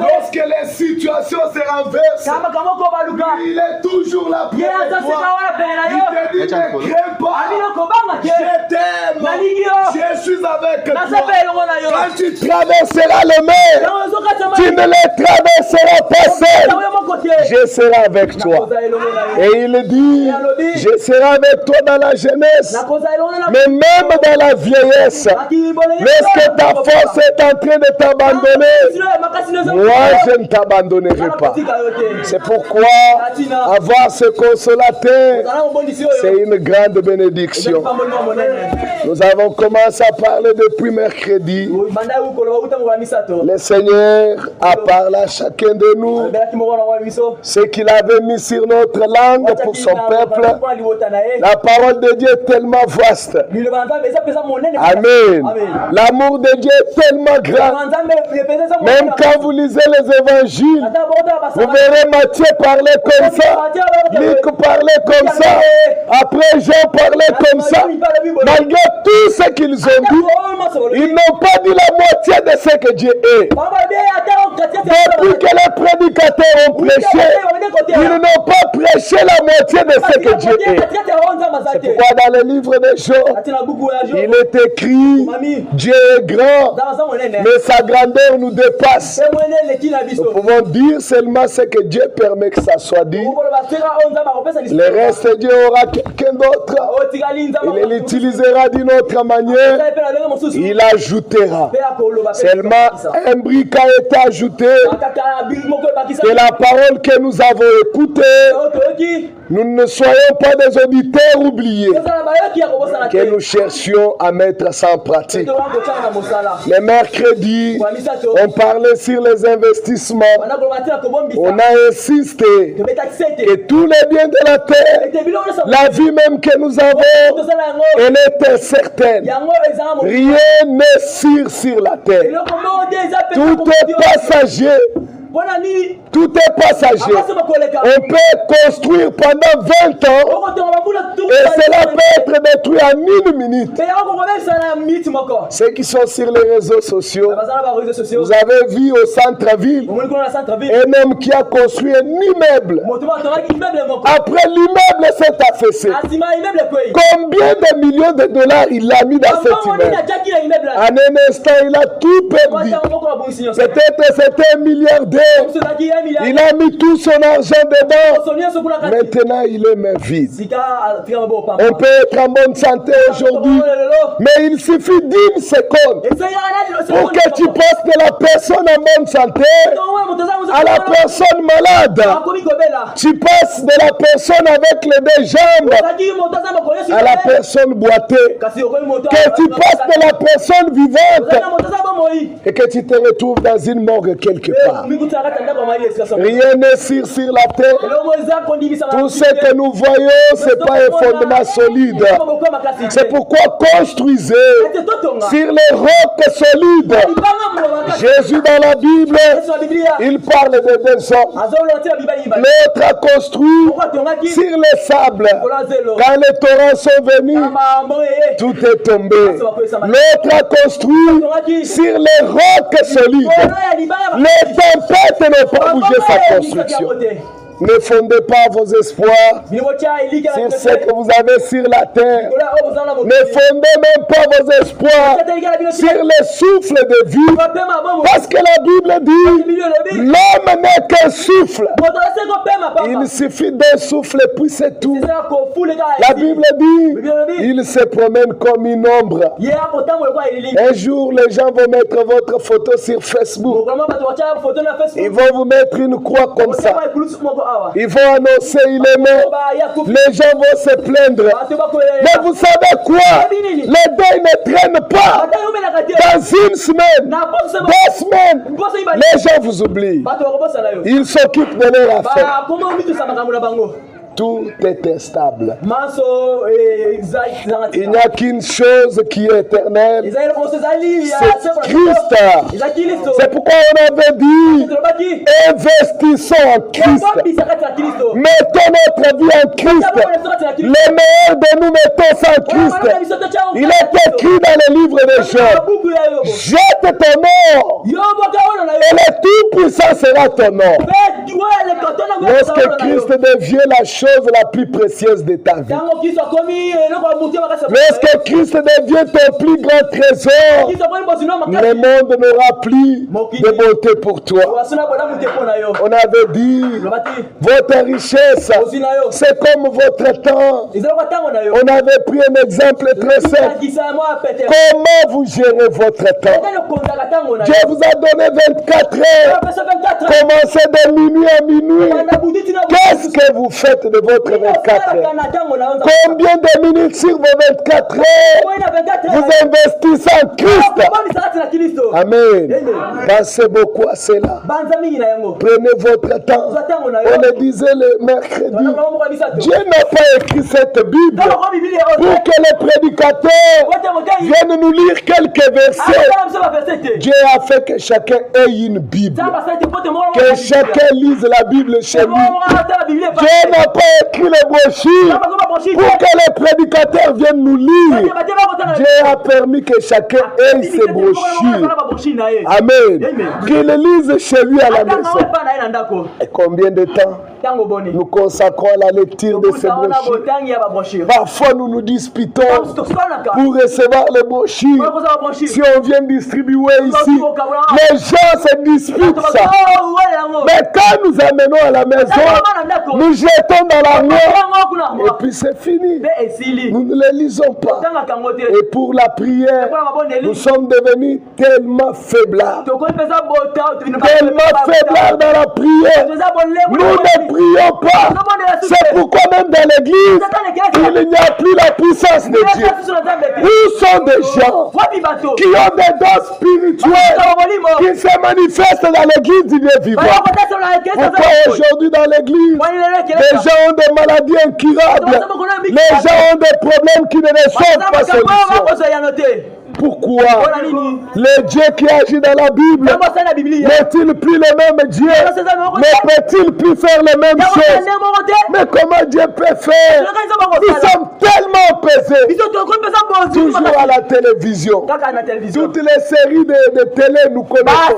Lorsque les situations se renversent, il est toujours là pour toi. Il te dit, ne crains pas. Je t'aime. Je suis avec toi. Quand tu traverseras le mer, tu ne les traverseras pas seul. Je serai avec toi. Et il dit, je serai avec toi dans la jeunesse, mais même dans la vieillesse. Lorsque ta force est en train de t'abandonner, moi je ne t'abandonnerai pas. C'est pourquoi avoir ce consolateur, c'est une grande bénédiction. Nous avons commencé à parler depuis mercredi. Le Seigneur a parlé à chacun de nous ce qu'il avait mis sur notre langue pour son peuple. La parole de Dieu est tellement vaste. Amen. L'amour de Dieu est tellement grand. Même quand vous lisez les évangiles, vous verrez Matthieu parler comme ça, Luc parler comme ça, après Jean parler comme ça. Malgré tout ce qu'ils ont dit, ils n'ont pas dit la moitié de ce que Dieu est. Depuis que les prédicateurs ont prêché, ils n'ont pas prêché la moitié de ce que Dieu est. C'est pourquoi dans le livre de Job, il est écrit, Dieu est grand, mais sa grandeur nous dépasse. Nous pouvons dire seulement ce que Dieu permet que ça soit dit. Le reste, Dieu aura quelqu'un d'autre. Il l'utilisera d'une autre manière. Il ajoutera. Seulement un brick a été ajouté. Que la parole que nous avons écoutée, nous ne soyons pas des auditeurs oubliés. Que nous cherchions à mettre ça en pratique. Le mercredi, on parlait sur les investissements. On a insisté que tous les biens de la terre, la vie même que nous avons, elle est incertaine. Rien n'est sûr sur la terre. Tout est passager. Tout est passager. On peut construire pendant 20 ans et cela peut être détruit en une minute. Ceux qui sont sur les réseaux sociaux, vous avez vu au centre-ville un homme qui a construit un immeuble. Après l'immeuble s'est affaissé. Combien de millions de dollars il a mis dans cet immeuble? En un instant, il a tout perdu. Peut-être c'était un milliardaire. Il a mis tout son argent dedans. Maintenant, il est même vide. On peut être en bonne santé aujourd'hui, mais il suffit d'une seconde pour que tu passes de la personne en bonne santé à la personne malade. Tu passes de la personne avec les deux jambes à la personne boitée. Que tu passes de la personne vivante et que tu te retrouves dans une morgue quelque part. Rien n'est sûr sur la terre. Tout ce que nous voyons, ce n'est pas un fondement solide. C'est pourquoi construisez sur les rocs solides. Jésus dans la Bible, il parle de deux hommes. L'autre a construit sur les sables. Quand les torrents sont venus, tout est tombé. L'autre a construit sur les rocs solides. Les tempêtes n'ont pas bougé sa construction. Ne fondez pas vos espoirs sur ce que vous avez sur la terre. Ne fondez même pas vos espoirs sur le souffle de vie. Parce que la Bible dit, l'homme n'est qu'un souffle. Il suffit d'un souffle et puis c'est tout. La Bible dit, il se promène comme une ombre. Un jour, les gens vont mettre votre photo sur Facebook. Ils vont vous mettre une croix comme ça. Ils vont annoncer il est mort. Les gens vont se plaindre. Mais vous savez quoi? Les deuils ne traînent pas. Dans une semaine, 2 semaines, les gens vous oublient. Ils s'occupent de leur affaire. Tout est instable. Il n'y a qu'une chose qui est éternelle. C'est Christ. C'est pourquoi on avait dit Investissons en Christ. Mettons notre vie en Christ. Les meilleurs de nous mettons ça en Christ. Il est écrit dans le livre de Job. Jette ton or. Et le Tout-Puissant sera ton or. Lorsque Christ devient la chose la plus précieuse de ta vie. Lorsque Christ devient ton plus grand trésor, le monde n'aura plus de beauté pour toi. On avait dit, votre richesse, c'est comme votre temps. On avait pris un exemple très simple. Comment vous gérez votre temps? Dieu vous a donné 24 heures. Commencez de minuit à minuit. Qu'est-ce que vous faites de votre 24 heures? Combien de minutes sur vos 24 heures vous investissez en Christ? Amen. Pensez beaucoup à cela. Prenez votre temps. On le disait le mercredi. Dieu n'a pas écrit cette Bible pour que les prédicateurs viennent nous lire quelques versets. Dieu a fait que chacun ait une Bible. Que chacun lise la Bible chez lui. Dieu n'a pas écrit les brochures pour que les prédicateurs viennent nous lire. Dieu a permis que chacun ait ses brochures. Amen. Qu'il lise chez lui à la maison. Et combien de temps nous consacrons à la lecture de ces brochures? Parfois nous nous disputons pour recevoir les brochures. Si on vient distribuer ici, les gens se disputent ça. Mais quand nous amenons à la maison, nous jetons dans la main et puis c'est fini. Nous ne les lisons pas. Et pour la prière, nous sommes devenus tellement faiblards. Tellement faiblards dans la prière. Nous ne prions pas. C'est pourquoi même dans l'église, il n'y a plus la puissance de Dieu. Où sont des gens qui ont des dons spirituels qui se manifestent dans l'église du Dieu vivant? Pourquoi aujourd'hui dans l'église, les gens ont des maladies incurables, les gens ont des problèmes qui ne reçoivent pas solution? Pourquoi le Dieu qui agit dans la Bible n'est-il plus le même Dieu? Ne peut-il plus faire les mêmes choses? Mais comment Dieu peut faire? Nous sommes tellement pesés. Toujours à la télévision. Toutes les séries de télé nous connaissons.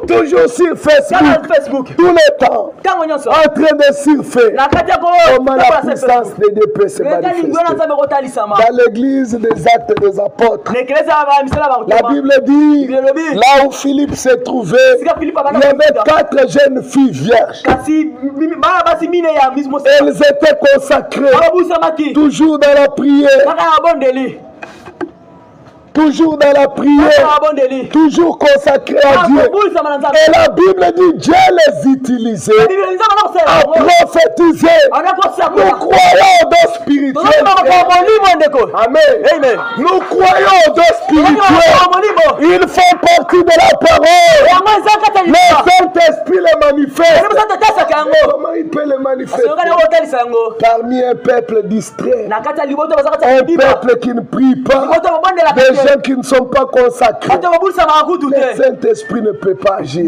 Toujours sur Facebook. Tout le temps. En train de surfer. Comment la puissance de Dieu peut se manifester? Dans l'église des Actes des Apôtres. La Bible dit, là où Philippe s'est trouvé, il y avait 4 jeunes filles vierges. Elles étaient consacrées, toujours dans la prière. Toujours dans la prière, toujours consacré à Dieu. Et la Bible dit Dieu les utilisait à prophétiser. Nous croyons aux dons spirituels. Amen. Nous croyons aux dons spirituels. Ils font partie de la parole. Le Saint-Esprit les manifeste. Comment il peut les manifester? Parmi un peuple distrait, un peuple qui ne prie pas, des gens qui ne sont pas consacrés. Le Saint-Esprit ne peut pas agir.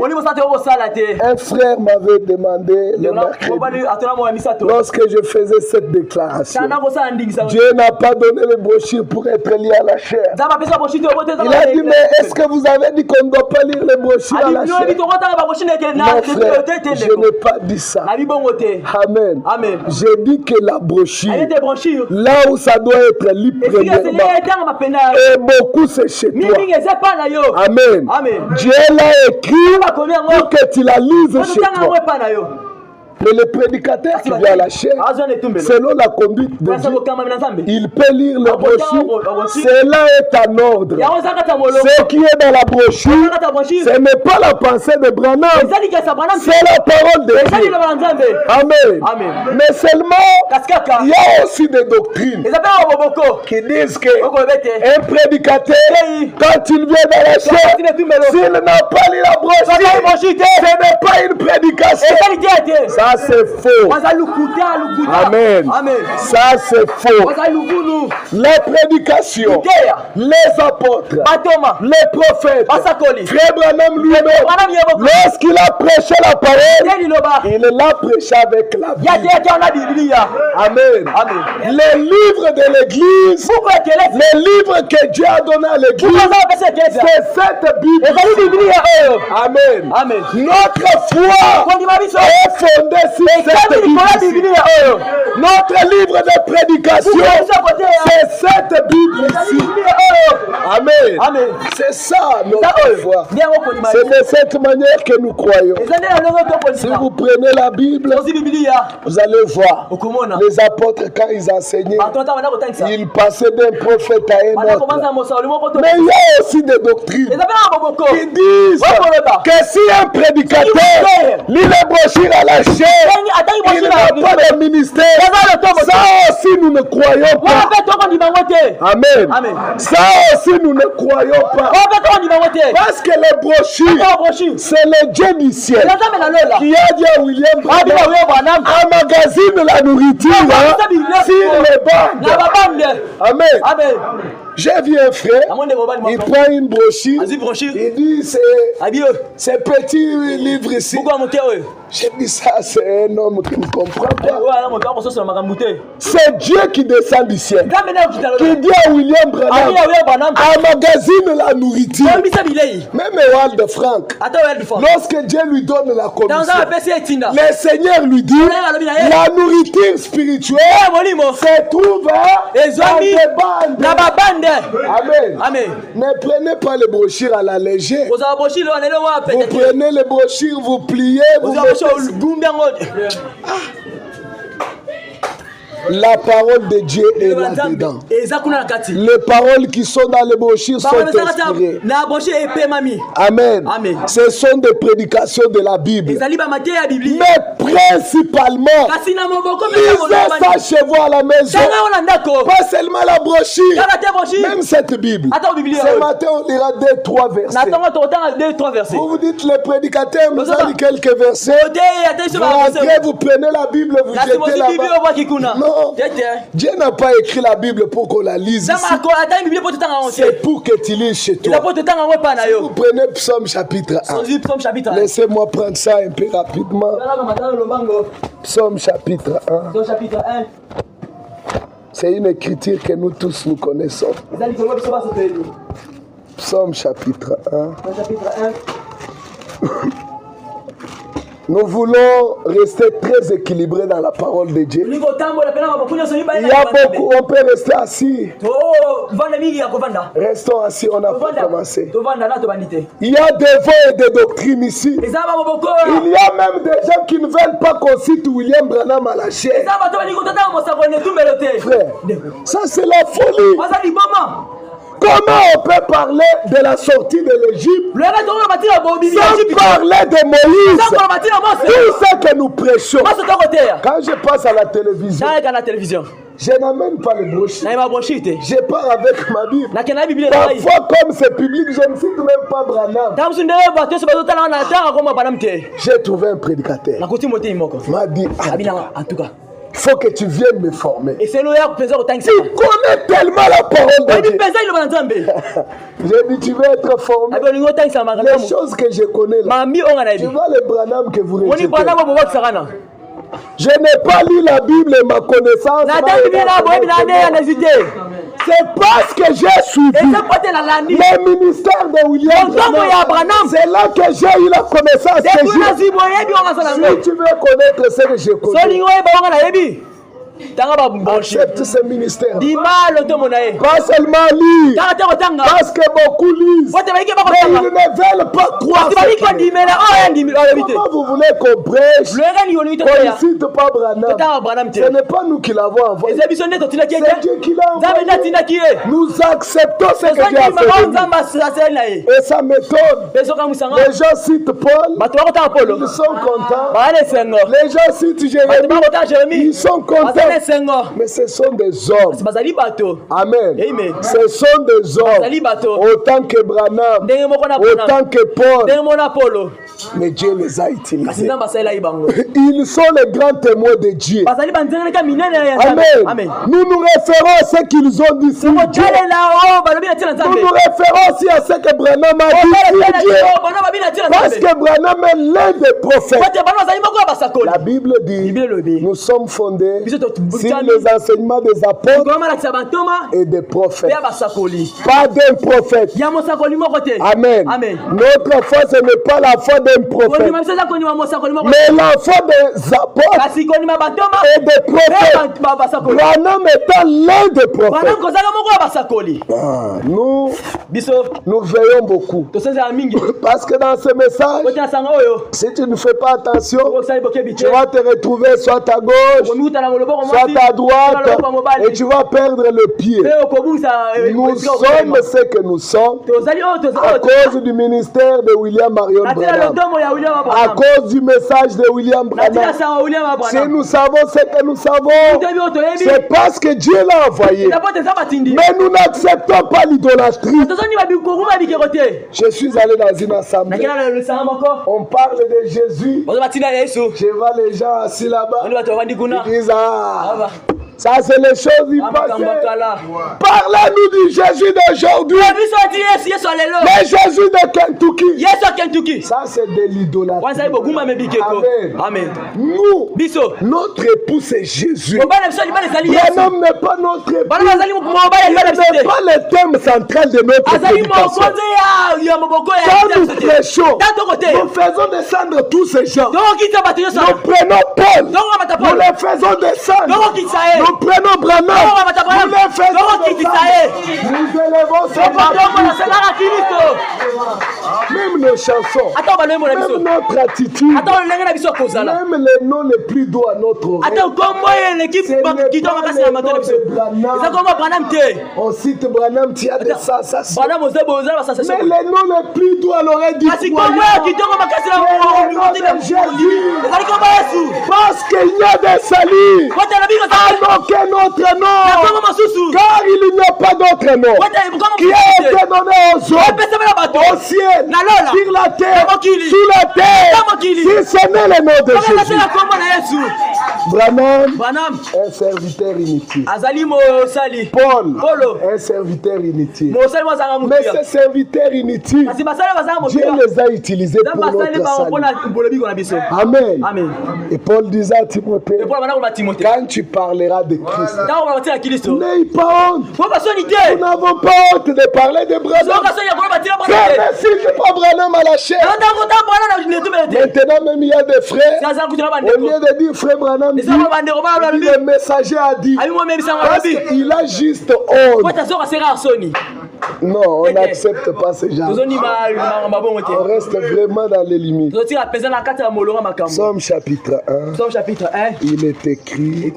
Un frère m'avait demandé le mercredi, lorsque je faisais cette déclaration, Dieu n'a pas donné les brochures pour être lié à la chair. Il a dit, mais est-ce que vous avez dit qu'on ne doit pas lire les brochures à la chair? Non frère, je n'ai pas dit ça. Amen. J'ai dit que la brochure, là où ça doit être lu premièrement, et beaucoup c'est chez toi. Amen. Dieu l'a écrit pour que tu la lises chez toi. Mais le prédicateur qui vient à la chair, selon la conduite de Dieu, il peut lire le brochure. Cela est en ordre. Ce qui est dans la brochure, ce n'est pas la pensée de Branham, c'est la parole de Dieu. Amen. Mais seulement, il y a aussi des doctrines qui disent qu'un prédicateur, quand il vient dans la chair, s'il n'a pas lu la brochure, ce n'est pas une prédication. Ça Ça c'est faux. Amen. Ça c'est faux. La prédication, les apôtres, les prophètes, Frère Branham lui-même, lorsqu'il a prêché la parole, il l'a prêché avec la Bible. Amen. Les livres de l'église, les livres que Dieu a donné à l'église, c'est cette Bible. Amen. Notre foi est fondée sur cette Bible. Notre livre de prédication, c'est cette Bible ici. Amen. C'est ça notre foi. C'est de cette manière que nous croyons. Si vous prenez la Bible, vous allez voir les apôtres quand ils enseignaient, ils passaient d'un prophète à un autre. Mais il y a aussi des doctrines qui disent que si un prédicateur lit les brochures à la chair, il n'a pas de ministère. Ça aussi nous ne croyons pas. Amen. Ça aussi nous ne croyons pas. Parce que les brochures, c'est le Dieu du ciel qui a dit à William Branham, emmagasine la nourriture sur les bandes. Amen. J'ai vu un frère, il prend une brochure, il dit c'est petit livre ici. J'ai dit ça, c'est un homme qui ne comprend pas. C'est Dieu qui descend du ciel, qui dit à William Branham, emmagasine la nourriture. Même Ewald Frank, lorsque Dieu lui donne la commission, le Seigneur lui dit, la nourriture spirituelle se trouve dans des bandes. Amen. Ne prenez pas les brochures à la légère. Vous prenez les brochures, vous pliez, vous mettez... La parole de Dieu est là-dedans. Les paroles qui sont dans les brochures sont inspirées. Amen. Ce sont des prédications de la Bible. Mais principalement, lisez ça chez vous à la maison. Pas seulement la brochure, même cette Bible. Ce matin, on lira 2-3 versets. Vous vous dites, le prédicateur nous a dit quelques versets. Vous rentrez, vous prenez la Bible, vous jetez là-bas. Non. Dieu n'a pas écrit la Bible pour qu'on la lise ici. C'est pour que tu lises chez toi. Si vous prenez Psaume chapitre 1, laissez-moi prendre ça un peu rapidement. Psaume chapitre 1. C'est une écriture que nous tous nous connaissons. Psaume chapitre 1. Nous voulons rester très équilibrés dans la parole de Dieu. Il y a beaucoup, on peut rester assis. Restons assis, on n'a pas commencé. Il y a des voix et des doctrines ici. Il y a même des gens qui ne veulent pas qu'on cite William Branham à la chair. Frère, ça c'est la folie. Comment on peut parler de la sortie de l'Égypte sans parler de Moïse? Tout ce que nous prêchons. Quand je passe à la télévision, je n'amène pas les brochures. Je pars avec ma Bible. Parfois, comme c'est public, je ne cite même pas Branham. J'ai trouvé un prédicateur. Il m'a dit, en tout cas, il faut que tu viennes me former. Tu connais tellement la parole de Dieu. J'ai dit, tu veux être formé. Les choses que je connais là, tu vois les Branham que vous rejetez. Je n'ai pas lu la Bible et ma connaissance. C'est parce que j'ai suivi le ministère de William Branham. C'est là que j'ai eu la connaissance que j'ai. Si tu veux connaître ce que je connais, accepte ce ministère. Pas seulement lire, parce que beaucoup lisent, mais ils ne veulent pas croire. Comment vous voulez qu'on prêche, qu'on ne cite pas Branham? Ce n'est pas nous qui l'avons envoyé, c'est Dieu qui l'a envoyé. Nous acceptons ce que Dieu a fait. Et ça m'étonne. Les gens citent Paul, ils sont contents. Les gens citent Jérémie, ils sont contents. mais ce sont des hommes. Amen. Ce sont des hommes. Autant que Branham, autant que Paul. Mais Dieu les a utilisés. Ils sont les grands témoins de Dieu. Amen. Nous nous référons à ce qu'ils ont dit sur Dieu. Nous nous référons aussi à ce que Branham a dit sur Dieu. Parce que Branham est l'un des prophètes. La Bible dit, nous sommes fondés sur les enseignements des apôtres et des prophètes. Pas d'un prophète. Amen. Notre foi, ce n'est pas la foi d'un prophète, mais la foi des apôtres et des prophètes. Branham étant l'un des prophètes. Nous veillons beaucoup. Parce que dans ce message, si tu ne fais pas attention, tu vas te retrouver soit à gauche, soit à droite, et tu vas perdre le pied. Nous sommes ce que nous sommes à cause du ministère de William Marion Branham, à cause du message de William Branham. Si nous savons ce que nous savons, c'est parce que Dieu l'a envoyé. Mais nous n'acceptons pas l'idolâtrie. Je suis allé dans une assemblée. On parle de Jésus. Je vois les gens assis là-bas. Ils disent ça c'est les choses du passé. Parlez-nous du Jésus d'aujourd'hui. Le Jésus de Kentucky. Ça c'est de l'idolâtrie. Amen. Nous, notre époux c'est Jésus. Branham n'est pas notre époux. Il n'est pas le thème central de notre prédication. Quand nous prêchons, nous faisons descendre tous ces gens. Nous prenons Paul, nous les faisons descendre. Nous prenons Branham, nous les faisons descendre. Nous élevons ce même nos chansons, même notre attitude, même les noms les plus doux à notre oreille. Ce n'est pas le nom de Branham. On cite Branham, tu as des sensations. Mais les noms les plus doux à l'oreille du croyant, parce qu'il y a des saluts à aucun autre nom, car il n'y a pas d'autre nom qui a été donné aux hommes, au ciel, sur la terre, sous la terre, si ce n'est le nom de Jésus. Branham, un serviteur inutile. Paul, un serviteur inutile. Mais ces serviteurs inutiles, Dieu les a utilisés pour notre salut. Amen. Et Paul disait à Timothée, quand tu parleras de Christ, n'aie pas honte. Nous n'avons pas honte de parler de Branham. Frère, ne signe pas Branham à la chair. Maintenant même il y a des frères, au lieu de dire frère Branham dit, le messager a dit, parce qu'il a juste honte. Non, on n'accepte pas ce genre. On reste vraiment dans les limites. Somme chapitre 1, il est écrit,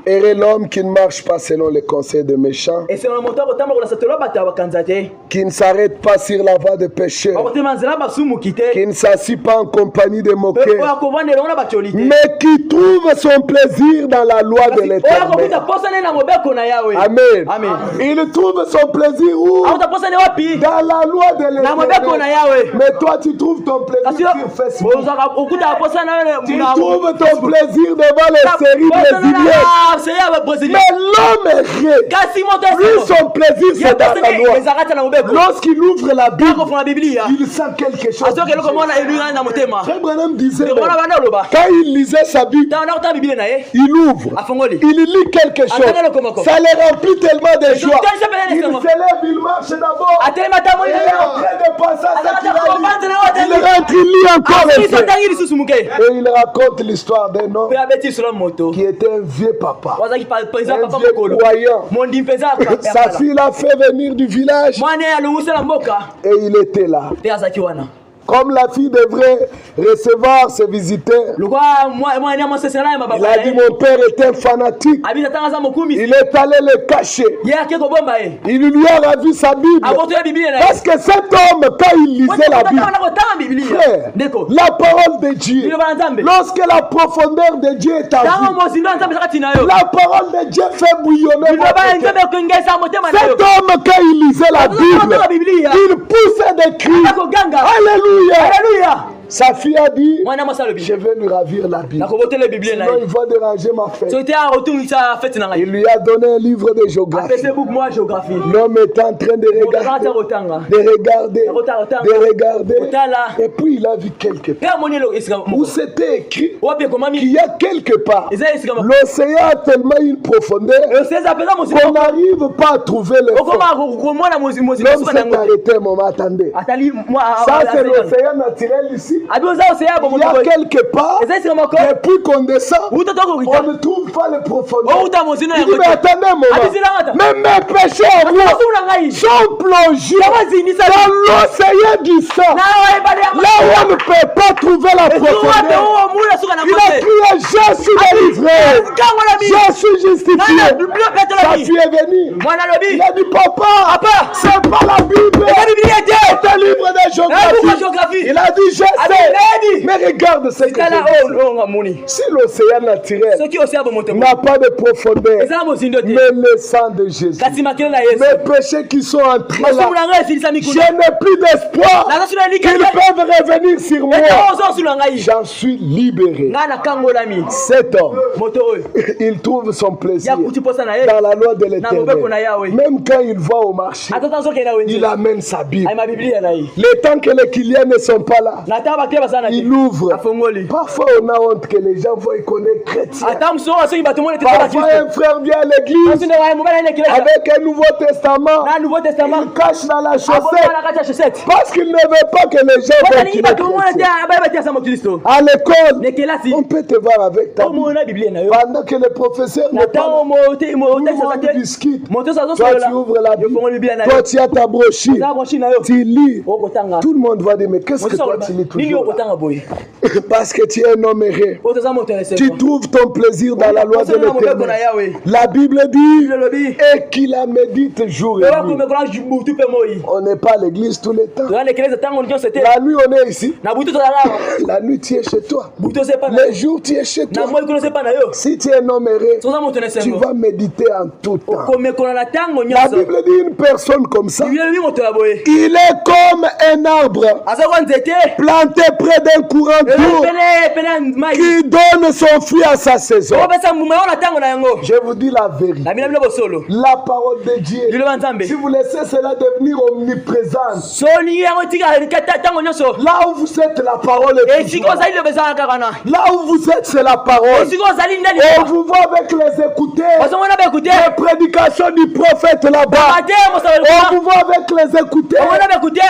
Heureux l'homme qui ne marche pas selon les conseils des méchants, qui ne s'arrête pas sur la voie des pécheurs, qui ne s'assit pas en compagnie des moqueurs, mais qui trouve son plaisir dans la loi de l'Éternel. Amen. Il trouve son plaisir où? Dans la loi de l'Éternel. Mais toi tu trouves ton plaisir sur Facebook. Tu trouves ton plaisir devant les séries brésiliennes. Mais l'homme est vrai. Lui, son plaisir, c'est dans la loi. Lorsqu'il ouvre la Bible, il sent quelque chose. Frère Branham disait, quand il lisait sa Bible, il ouvre, il lit quelque chose. Ça le remplit tellement de joie. Il s'élève, il marche d'abord. Il est en train de penser à ce qu'il a lu. Il rentre, il lit encore un peu. Et il raconte l'histoire d'un homme qui était un vieux papa. Un vieux croyant. Sa fille l'a fait venir du village et il était là. Comme la fille devrait recevoir ses visiteurs. Il a dit mon père était fanatique. Il est allé le cacher. Il lui a ravi sa Bible. Parce que cet homme, quand il lisait la Bible, frère, la parole de Dieu, lorsque la profondeur de Dieu est à vous, la parole de Dieu fait bouillonner votre cœur. Cet homme, quand il lisait la Bible, il poussait des cris. Alléluia. Sa fille a dit, je vais lui ravir la Bible. Sinon il va déranger ma fête. Il lui a donné un livre de géographie. L'homme est en train de regarder. Et puis il a vu quelque part où c'était écrit qu'il y a quelque part l'océan a tellement une profondeur qu'on n'arrive pas à trouver le fond. L'homme s'est arrêté un moment, attendez. Ça c'est l'océan naturel ici. Il y a quelque part, et puis qu'on descend, on ne trouve pas les profondeurs. Il dit, mais attendez un moment, même mes péchés à moi sont plongés dans l'océan du sang, là où on ne peut pas trouver la profondeur. Il a crié, je suis délivré, je suis justifié. Sa fille est venue. Il a dit, papa, c'est pas la Bible, c'est un livre de géographie. Il a dit, je sais. Mais regarde ce que je dis. Si l'océan naturel n'a pas de profondeur, mais le sang de Jésus, mes péchés qui sont entrés là, je n'ai plus d'espoir qu'ils peuvent revenir sur moi. J'en suis libéré. Cet homme, il trouve son plaisir dans la loi de l'Éternel. Même quand il va au marché, il amène sa Bible. Le temps que les clients ne sont pas là, il ouvre. Parfois on a honte que les gens voient qu'on est chrétien. Parfois un frère vient à l'église avec un Nouveau Testament. Il cache dans la chaussette parce qu'il ne veut pas que les gens voient qu'il est chrétien. À l'école, on peut te voir avec ta Bible. Pendant que le professeur n'est pas là, tu discutes. Toi tu ouvres la Bible. Toi tu as ta brochure. Tu lis. Tout le monde va dire mais qu'est-ce que toi tu lis toujours là? Parce que tu es un homme erré. Tu trouves ton plaisir dans la loi de l'Éternel. La Bible dit et qu'il la médite jour et nuit. On n'est pas à l'église tout le temps. La nuit on est ici. La nuit tu es chez toi. Les jours tu es chez toi. Si tu es un homme erré, tu vas méditer en tout temps. La Bible dit une personne comme ça, il est comme un arbre planté près d'un courant d'eau qui donne son fruit à sa saison. Je vous dis la vérité. La parole de Dieu, si vous laissez cela devenir omniprésent, là où vous êtes, la parole est toujours là. Là où vous êtes, c'est la parole. On vous voit avec les écouteurs, les prédications du prophète là-bas. On vous voit avec les écouteurs,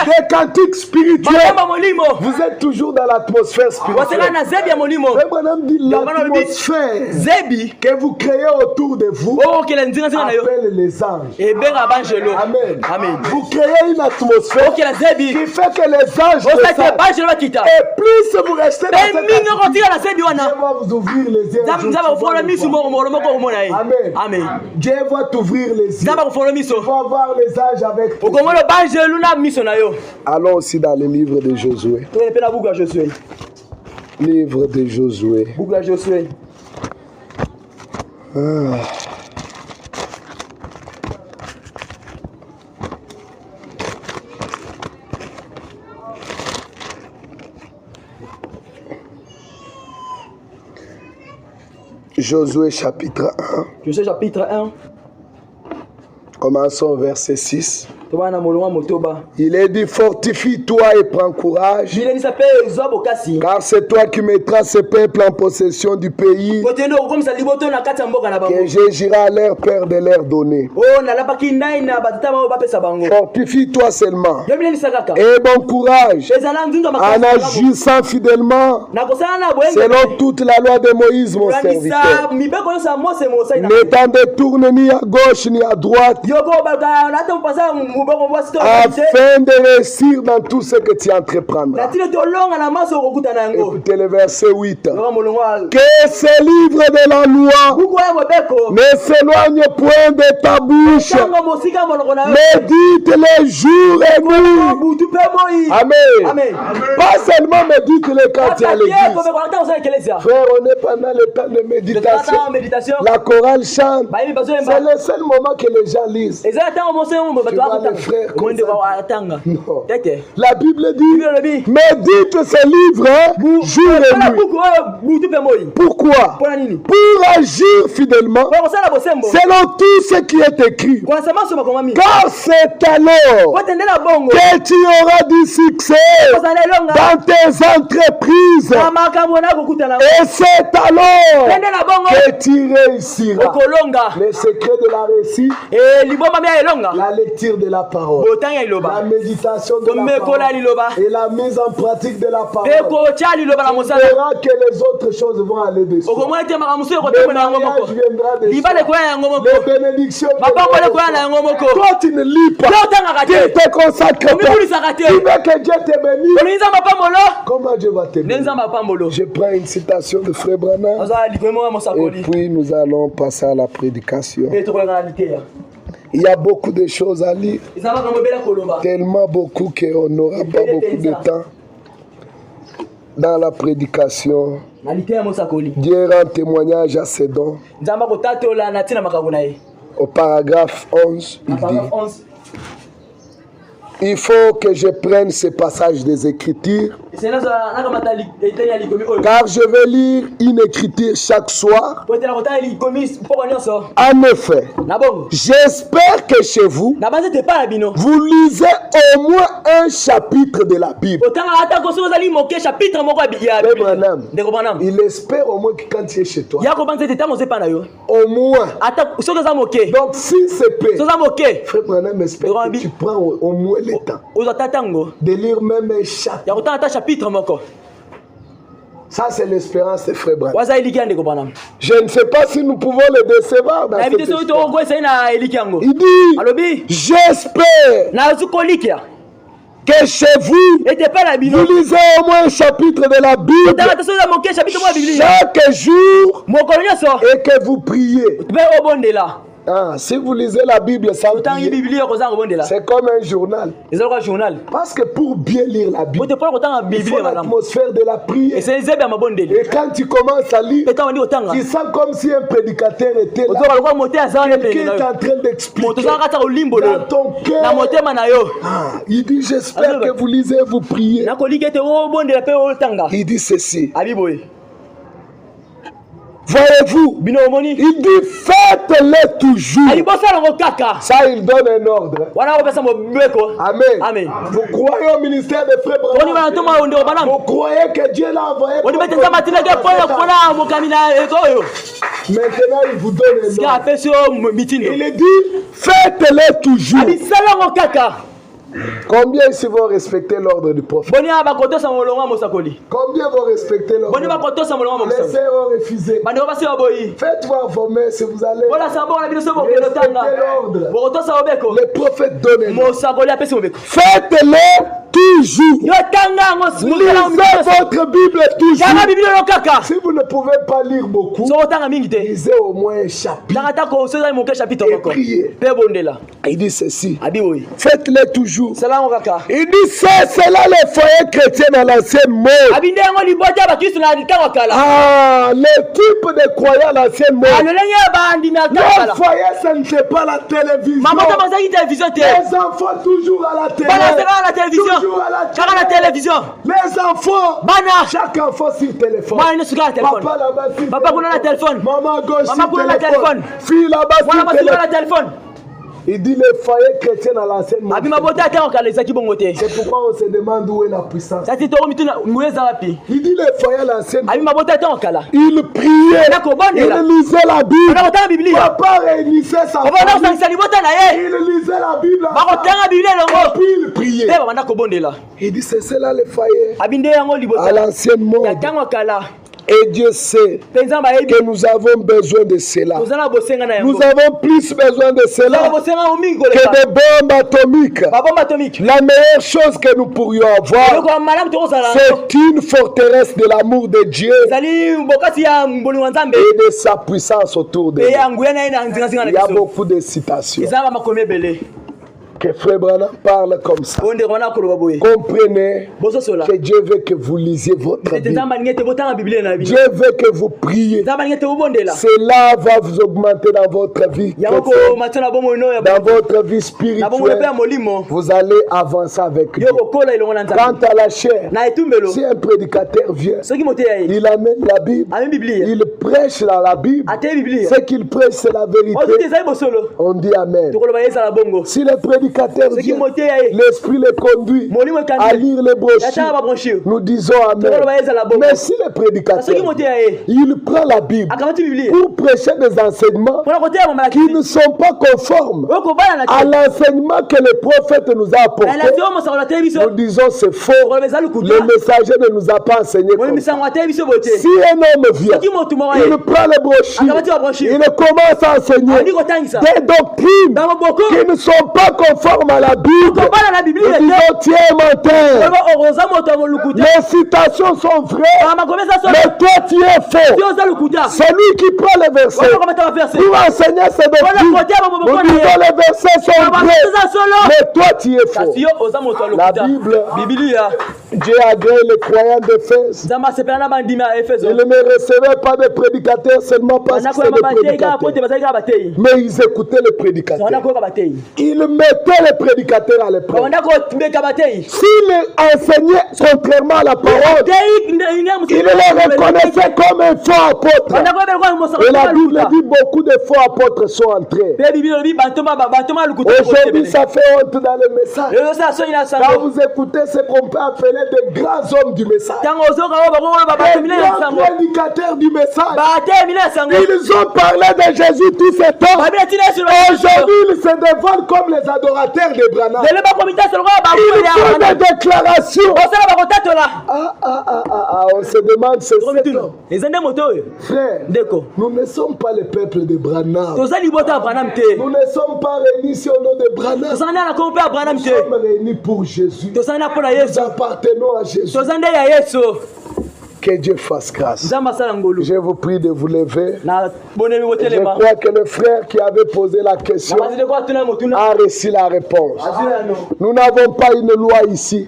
des cantiques spirituels. Vous êtes toujours dans l'atmosphère spirituelle. Abraham dit l'atmosphère que vous créez autour de vous appelle les anges. Amen. Vous créez une atmosphère qui fait que les anges descendent. Et plus vous restez dans cette atmosphère, Dieu va vous ouvrir les yeux. Amen. Dieu va t'ouvrir les yeux. Tu vas voir les anges avec toi. Allons aussi dans le livre de Josué. Livre de Josué. Josué chapitre 1. Commençons au verset 6. Il est dit, fortifie-toi et prends courage, car c'est toi qui mettras ce peuple en possession du pays que je jurai à leur père de leur donner. Fortifie-toi seulement et bon courage en agissant fidèlement selon toute la loi de Moïse mon serviteur. Ne t'en détourne ni à gauche ni à droite afin de réussir dans tout ce que tu entreprendras. Écoutez le verset 8. Que ce livre de la loi ne s'éloigne point de ta bouche. Médite les jours et nuits. Amen. Pas seulement médite-le quand tu es à l'église. Frère, on est pendant le temps de méditation. La chorale chante. C'est le seul moment que les gens lisent. Tu vois les frères comme ça. Non. La Bible dit, médite ce livre jour et nuit. Pourquoi? Pour agir fidèlement selon tout ce qui est écrit. Car c'est alors que tu auras du succès dans tes entreprises. Et c'est alors que tu réussiras. Le secret de la réussite, la lecture de la parole, la méditation de la parole et la mise en pratique de la parole. Tu verras que les autres choses vont aller dessus. Le mariage viendra dessus. Les bénédictions viendront. Toi tu ne lis pas, tu ne te consacres pas, tu veux que Dieu te bénisse. Comment Dieu va te bénir? Je prends une citation de Frère Branham et puis nous allons passer à la prédication. Il y a beaucoup de choses à lire, tellement beaucoup qu'on n'aura pas beaucoup de temps dans la prédication. Dieu rend témoignage à ses dons. Au paragraphe 11, il dit: il faut que je prenne ces passages des Écritures, car je vais lire une écriture chaque soir. En effet, j'espère que chez vous, vous lisez au moins un chapitre de la Bible. Il espère au moins que quand tu es chez toi, au moins. Donc si c'est peu, Frère Branham espère que tu prends au moins le temps de lire même un chapitre. Ça, c'est l'espérance des frères Branham. Je ne sais pas si nous pouvons le décevoir dans cette espérance. Il dit, j'espère que chez vous, vous lisez au moins un chapitre de la Bible chaque jour et que vous priez. Si vous lisez la Bible sans prier, c'est comme un journal. Parce que pour bien lire la Bible, il faut l'atmosphère de la prière. Et quand tu commences à lire, tu sens comme si un prédicateur était là. Quelqu'un est en train d'expliquer dans ton cœur. Il dit, j'espère que vous lisez et vous priez. Il dit ceci. Voyez-vous, il dit faites-le toujours. Ça, il donne un ordre. Amen. Vous croyez au ministère des frères Branham? Vous croyez que Dieu l'a envoyé? Maintenant, il vous donne un ordre. Il dit faites-le toujours. Combien ici vont respecter l'ordre du prophète? Combien vont respecter l'ordre? Les sœurs ont refusé. Faites voir vos mains si vous allez respecter l'ordre. Le prophète donne. Faites-le toujours. Lisez votre Bible toujours. Si vous ne pouvez pas lire beaucoup, lisez au moins un chapitre et priez. Il dit ceci. Faites-le toujours. Il dit c'est là le foyer chrétien dans l'ancienne mode. Le type de croyant à l'ancienne mode. Le foyer, ce n'était pas la télévision. Les enfants toujours à la télévision. Toujours à la télévision. Les enfants. Chaque enfant sur le téléphone. Papa là-bas sur le téléphone. Maman à gauche sur le téléphone. Fille là-bas sur le téléphone. Il dit les foyers chrétiens dans l'ancienne mode. C'est pourquoi on se demande où est la puissance. Il dit les foyers dans l'ancienne mode. Il priait. Il lisait la Bible. Papa réunissait sa famille. Il lisait la Bible. Et puis il priait. Il dit c'est cela les foyers à l'ancienne mode. Et Dieu sait que nous avons besoin de cela. Nous avons plus besoin de cela que des bombes atomiques. La meilleure chose que nous pourrions avoir, c'est une forteresse de l'amour de Dieu et de sa puissance autour de nous. Il y a beaucoup de citations que Frère Branham parle comme ça. Comprenez que Dieu veut que vous lisiez votre Bible. Dieu veut que vous priez. Cela va vous augmenter dans votre vie chrétienne, dans votre vie spirituelle. Vous allez avancer avec Dieu. Quant à la chair, si un prédicateur vient, il amène la Bible, il prêche dans la Bible. Ce qu'il prêche, c'est la vérité. On dit Amen. Si le prédicateur vient, l'esprit le conduit à lire les brochures, nous disons Amen. Mais si le prédicateur, il prend la Bible pour prêcher des enseignements qui ne sont pas conformes à l'enseignement que le prophète nous a apporté, nous disons c'est faux. Le messager ne nous a pas enseigné comme ça. Si un homme vient, il prend les brochures, il commence à enseigner des doctrines qui ne sont pas conformes à la Bible, nous disons tu es menteur. Les citations sont vraies, mais toi tu es faux. Celui qui prend les versets pour enseigner ses doctrines, nous disons les versets sont vrais, mais toi tu es faux. La Bible, Dieu a agréé les croyants d'Éphèse. Ils ne recevaient pas de prédicateurs seulement parce que c'est des prédicateurs, mais ils écoutaient les prédicateurs. Ils mettaient les prédicateurs à l'épreuve. S'ils enseignaient contrairement à la parole, ils les reconnaissaient comme un faux apôtre. Et la Bible dit beaucoup de faux apôtres sont entrés. Aujourd'hui, ça fait honte dans le message. Quand vous écoutez ce qu'on peut appeler des grands hommes du message, des grands prédicateurs du message, ils ont parlé de Jésus tout ce temps. Aujourd'hui, ils se dévoilent comme les adorateurs de Branham. Ils font des déclarations. On se demande ceci. Frère, nous ne sommes pas le peuple de Branham. Nous ne sommes pas réunis ici au nom de Branham. Nous sommes réunis pour Jésus. Nous appartenons à Jésus. Que Dieu fasse grâce. Je vous prie de vous lever. Je crois que le frère qui avait posé la question a reçu la réponse. Nous n'avons pas une loi ici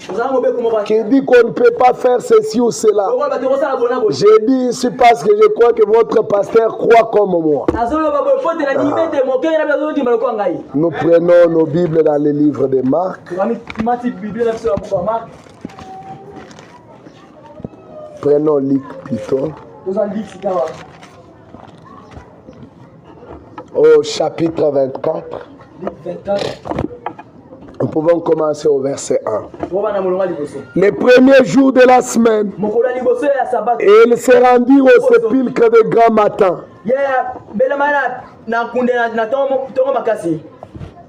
qui dit qu'on ne peut pas faire ceci ou cela. J'ai dit ici parce que je crois que votre pasteur croit comme moi. Nous prenons nos Bibles dans les livres de Marc. Prenons Luc plutôt. Au chapitre 24. Nous pouvons commencer au verset 1. Les premiers jours de la semaine, ils se rendirent au sépulcre de grand matin.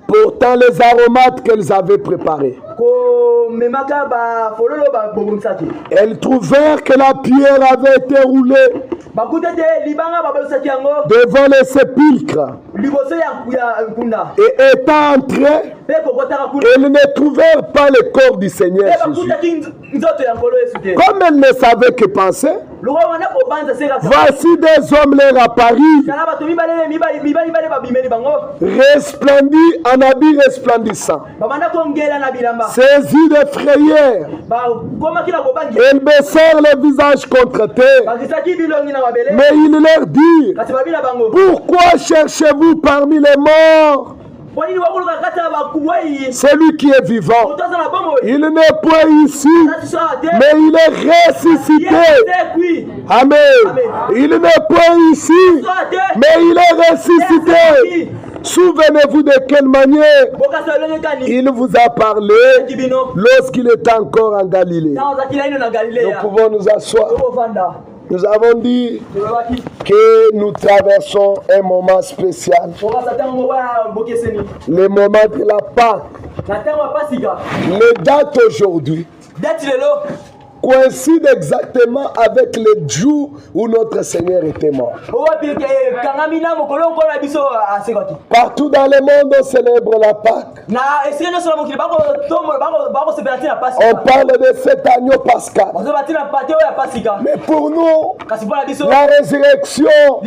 Pourtant les aromates qu'elles avaient préparés, elles trouvèrent que la pierre avait été roulée devant le sépulcre. Et étant entrés, elles ne trouvèrent pas le corps du Seigneur Jésus. Comme elles ne savaient que penser, voici des hommes leur apparus, resplendis en habits resplendissants. Saisis de frayeur, elles baissèrent le visage contre terre. Mais ils leur dirent: pourquoi cherchez-vous parmi les morts celui qui est vivant? Il n'est point ici, mais il est ressuscité. Amen. Il n'est point ici, mais il est ressuscité. Souvenez-vous de quelle manière il vous a parlé lorsqu'il était encore en Galilée. Nous pouvons nous asseoir. Nous avons dit que nous traversons un moment spécial, le moment de la Pâque. Les dates aujourd'hui coïncide exactement avec le jour où notre Seigneur était mort. Partout dans le monde, on célèbre la Pâque. On parle de cet agneau pascal. Mais pour nous, la résurrection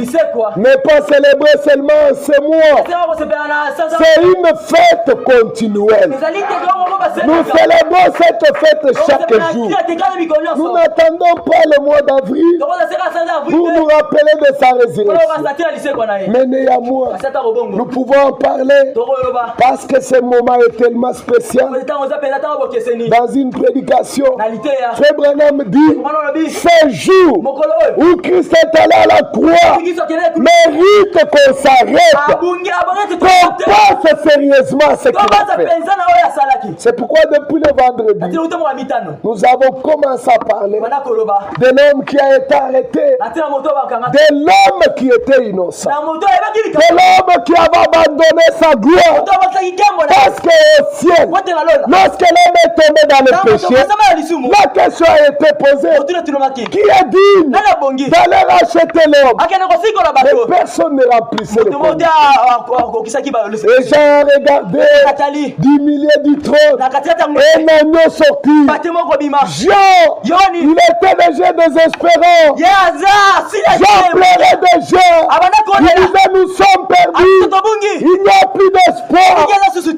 n'est pas célébrée seulement ce mois. C'est une fête continuelle. Nous célébrons cette fête chaque jour. Nous n'attendons pas le mois d'avril pour nous rappeler de sa résurrection. Mais néanmoins, nous pouvons en parler parce que ce moment est tellement spécial. Dans une prédication, Frère Branham dit, ce jour où Christ est allé à la croix mérite qu'on s'arrête, qu'on pense sérieusement à ce qu'il a fait. C'est pourquoi depuis le vendredi, nous avons commencé à parler de l'homme qui a été arrêté, de l'homme qui était innocent, de l'homme qui avait abandonné sa gloire parce qu'au ciel, lorsque l'homme est tombé dans le péché, la question a été posée, qui est digne d'aller racheter l'homme? Mais personne ne remplissait le premier. Les gens ont regardé du milieu du trône un agneau sorti. Jean, il était déjà désespérant. Jean pleurait déjà. Il disait, nous sommes perdus. Il n'y a plus d'espoir.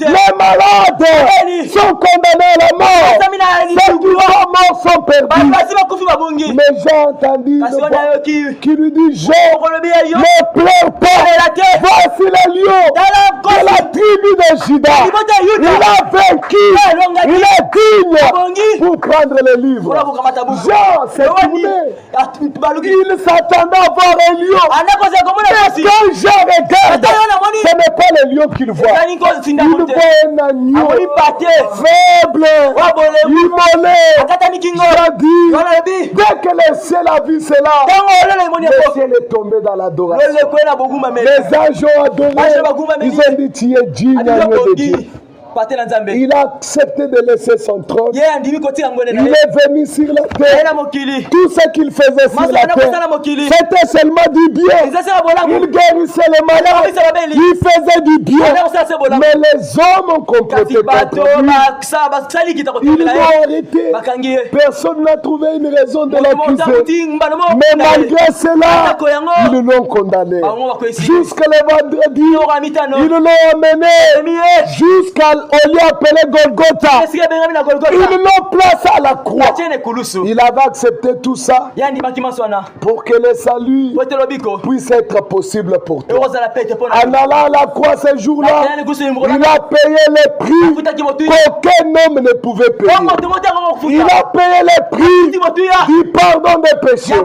Les malades sont condamnés à la mort. Ceux qui sont morts sont perdus. Mais Jean entendit qui lui dit, Jean, ne pleure pas. Voici le lion de la tribu de Juda. Il a vaincu. Il est digne pour prendre le livre. Jean s'est tourné. Il s'attendait à voir un lion. Mais quand Jean regarde, ce n'est pas le lion qu'il voit. Il voit un agneau faible, immolé. Jean dit, dès que le ciel a vu cela, le ciel est tombé dans l'adoration. Les anges ont adoré. Ils ont dit, tu es digne, agneau de Dieu. Il a accepté de laisser son trône. Il est venu sur la terre. Tout ce qu'il faisait sur la terre, c'était seulement du bien. Il guérissait les malades. Il faisait du bien. Mais les hommes ont complété contre lui. Ils l'ont arrêté. Personne n'a trouvé une raison de l'accuser. Mais malgré cela, ils l'ont condamné. Jusqu'à le vendredi, ils l'ont amené jusqu'à on lui a appelé Golgotha. Ils l'ont placé à la croix. Il avait accepté tout ça pour que le salut puisse être possible pour toi. En allant à la croix ce jour-là, il a payé le prix qu'aucun homme ne pouvait payer. Il a payé le prix du pardon des péchés.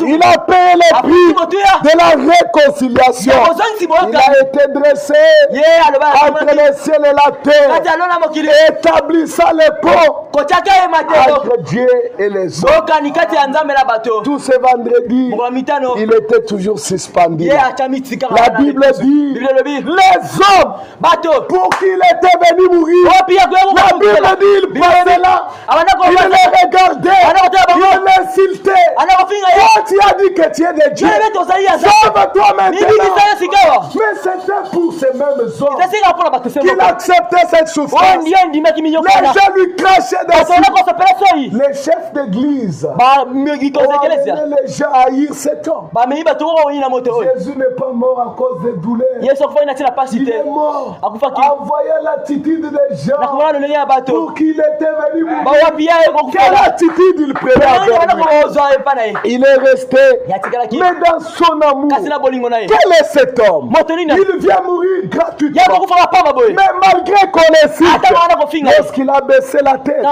Il a payé le prix de la réconciliation. Il a été dressé entre le ciel et la terre, établissant les ponts entre Dieu et les hommes. Tout ce vendredi, il était toujours suspendu. La Bible dit, les hommes pour qui il était venu mourir, la Bible dit, il passait là, il les regardait, il les insultait. Toi, tu as dit que tu es de Dieu, sauve-toi maintenant. Mais c'était pour ces mêmes hommes qu'il acceptait cette souffrance. Les gens lui crachaient dessus. Les chefs d'église ont amené les gens à haïr cet homme. Jésus n'est pas mort à cause des douleurs. Il est mort en voyant l'attitude des gens pour qu'il était venu mourir. Quelle attitude il prenait avec lui? Il est resté, mais dans son amour. Quel est cet homme? Il vient mourir gratuitement. Mais malgré qu'on est ici, lorsqu'il a baissé la tête,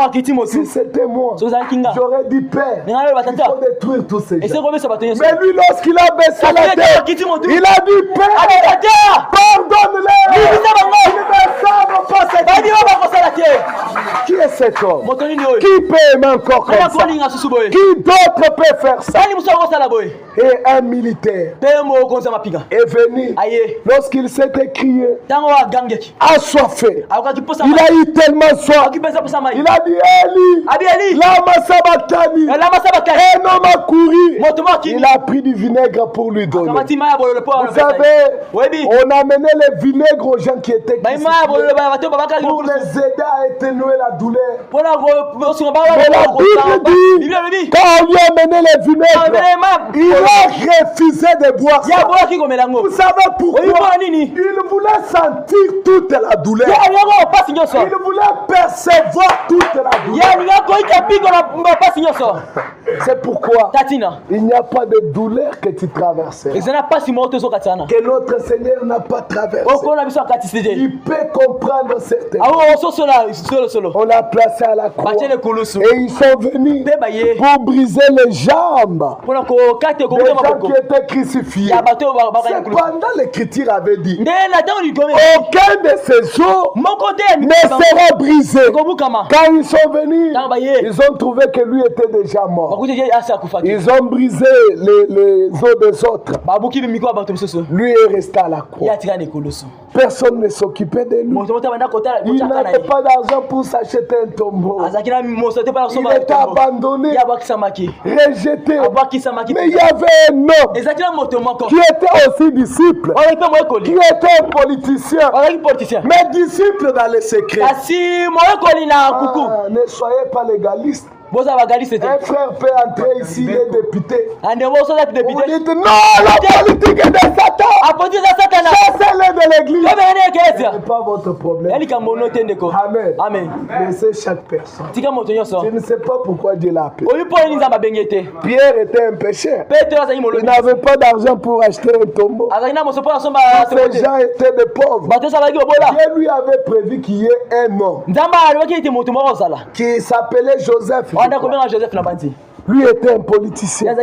si c'était moi, j'aurais dit, Père, il faut détruire tous ces gens. Mais lui, lorsqu'il a baissé la tête, il a dit, Père, pardonne-les. Ils ne savent pas cet homme. Qui est cet homme? Qui peut aimer encore comme ça? Qui d'autre peut faire ça? Et un militaire est venu. Lorsqu'il s'est écrié, assoiffé, il a eu tellement soif. Il a dit Eli, lama sabachthani. Un homme a couru. Il a pris du vinaigre pour lui donner. Vous savez, on amenait le vinaigre aux gens qui étaient crucifiés pour les aider à atténuer la douleur. Mais la Bible dit, quand on lui a amené le vinaigre, il a refusé de boire ça. Vous savez pourquoi? Il voulait sentir toute la douleur. Il voulait percevoir toute la douleur. C'est pourquoi il n'y a pas de douleur que tu traverses, que notre Seigneur n'a pas traversé. Il peut comprendre certaines choses. On l'a placé à la croix et ils sont venus pour briser les jambes des gens qui étaient crucifiés. Cependant, l'Écriture avait dit aucun de ces os ne sera brisé. Quand ils sont venus, ils ont trouvé que lui était déjà mort. Ils ont brisé les os des autres. Lui est resté à la croix. Personne ne s'occupait de lui. Il n'avait pas d'argent pour s'acheter un tombeau. Il était abandonné, rejeté. Mais il y avait un homme qui était aussi disciple, qui était un politicien, mais disciple dans les secrets. Ne soyez pas légaliste. Un frère peut entrer ici, il est député. Vous dites non, la politique est de Satan. Chassez-le de l'église. Ce n'est pas votre problème. Amen. Laissez chaque personne. Je ne sais pas pourquoi Dieu l'a appelé. Pierre était un pécheur. Il n'avait pas d'argent pour acheter un tombeau. Ces gens étaient des pauvres. Dieu lui avait prévu qu'il y ait un homme qui s'appelait Joseph. Lui était un politicien.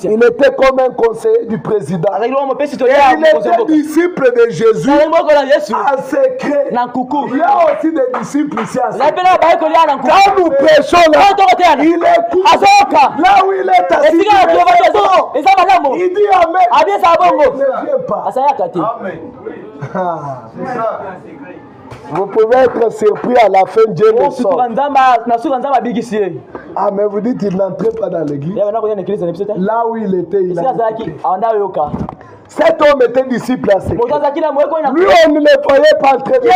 Il était comme un conseiller du président. Et il était disciple de Jésus en secret. Il y a aussi des disciples ici en secret. Quand nous prêchons là, il écoute. Là où il est assis, il dit Amen. Il ne vient pas. Amen. Vous pouvez être surpris à la fin, Dieu le sort. Ah, mais vous dites qu'il n'entrait pas dans l'église. Là où il était, il a été. Cet homme était disciple à secret. Lui, on ne le voyait pas très bien.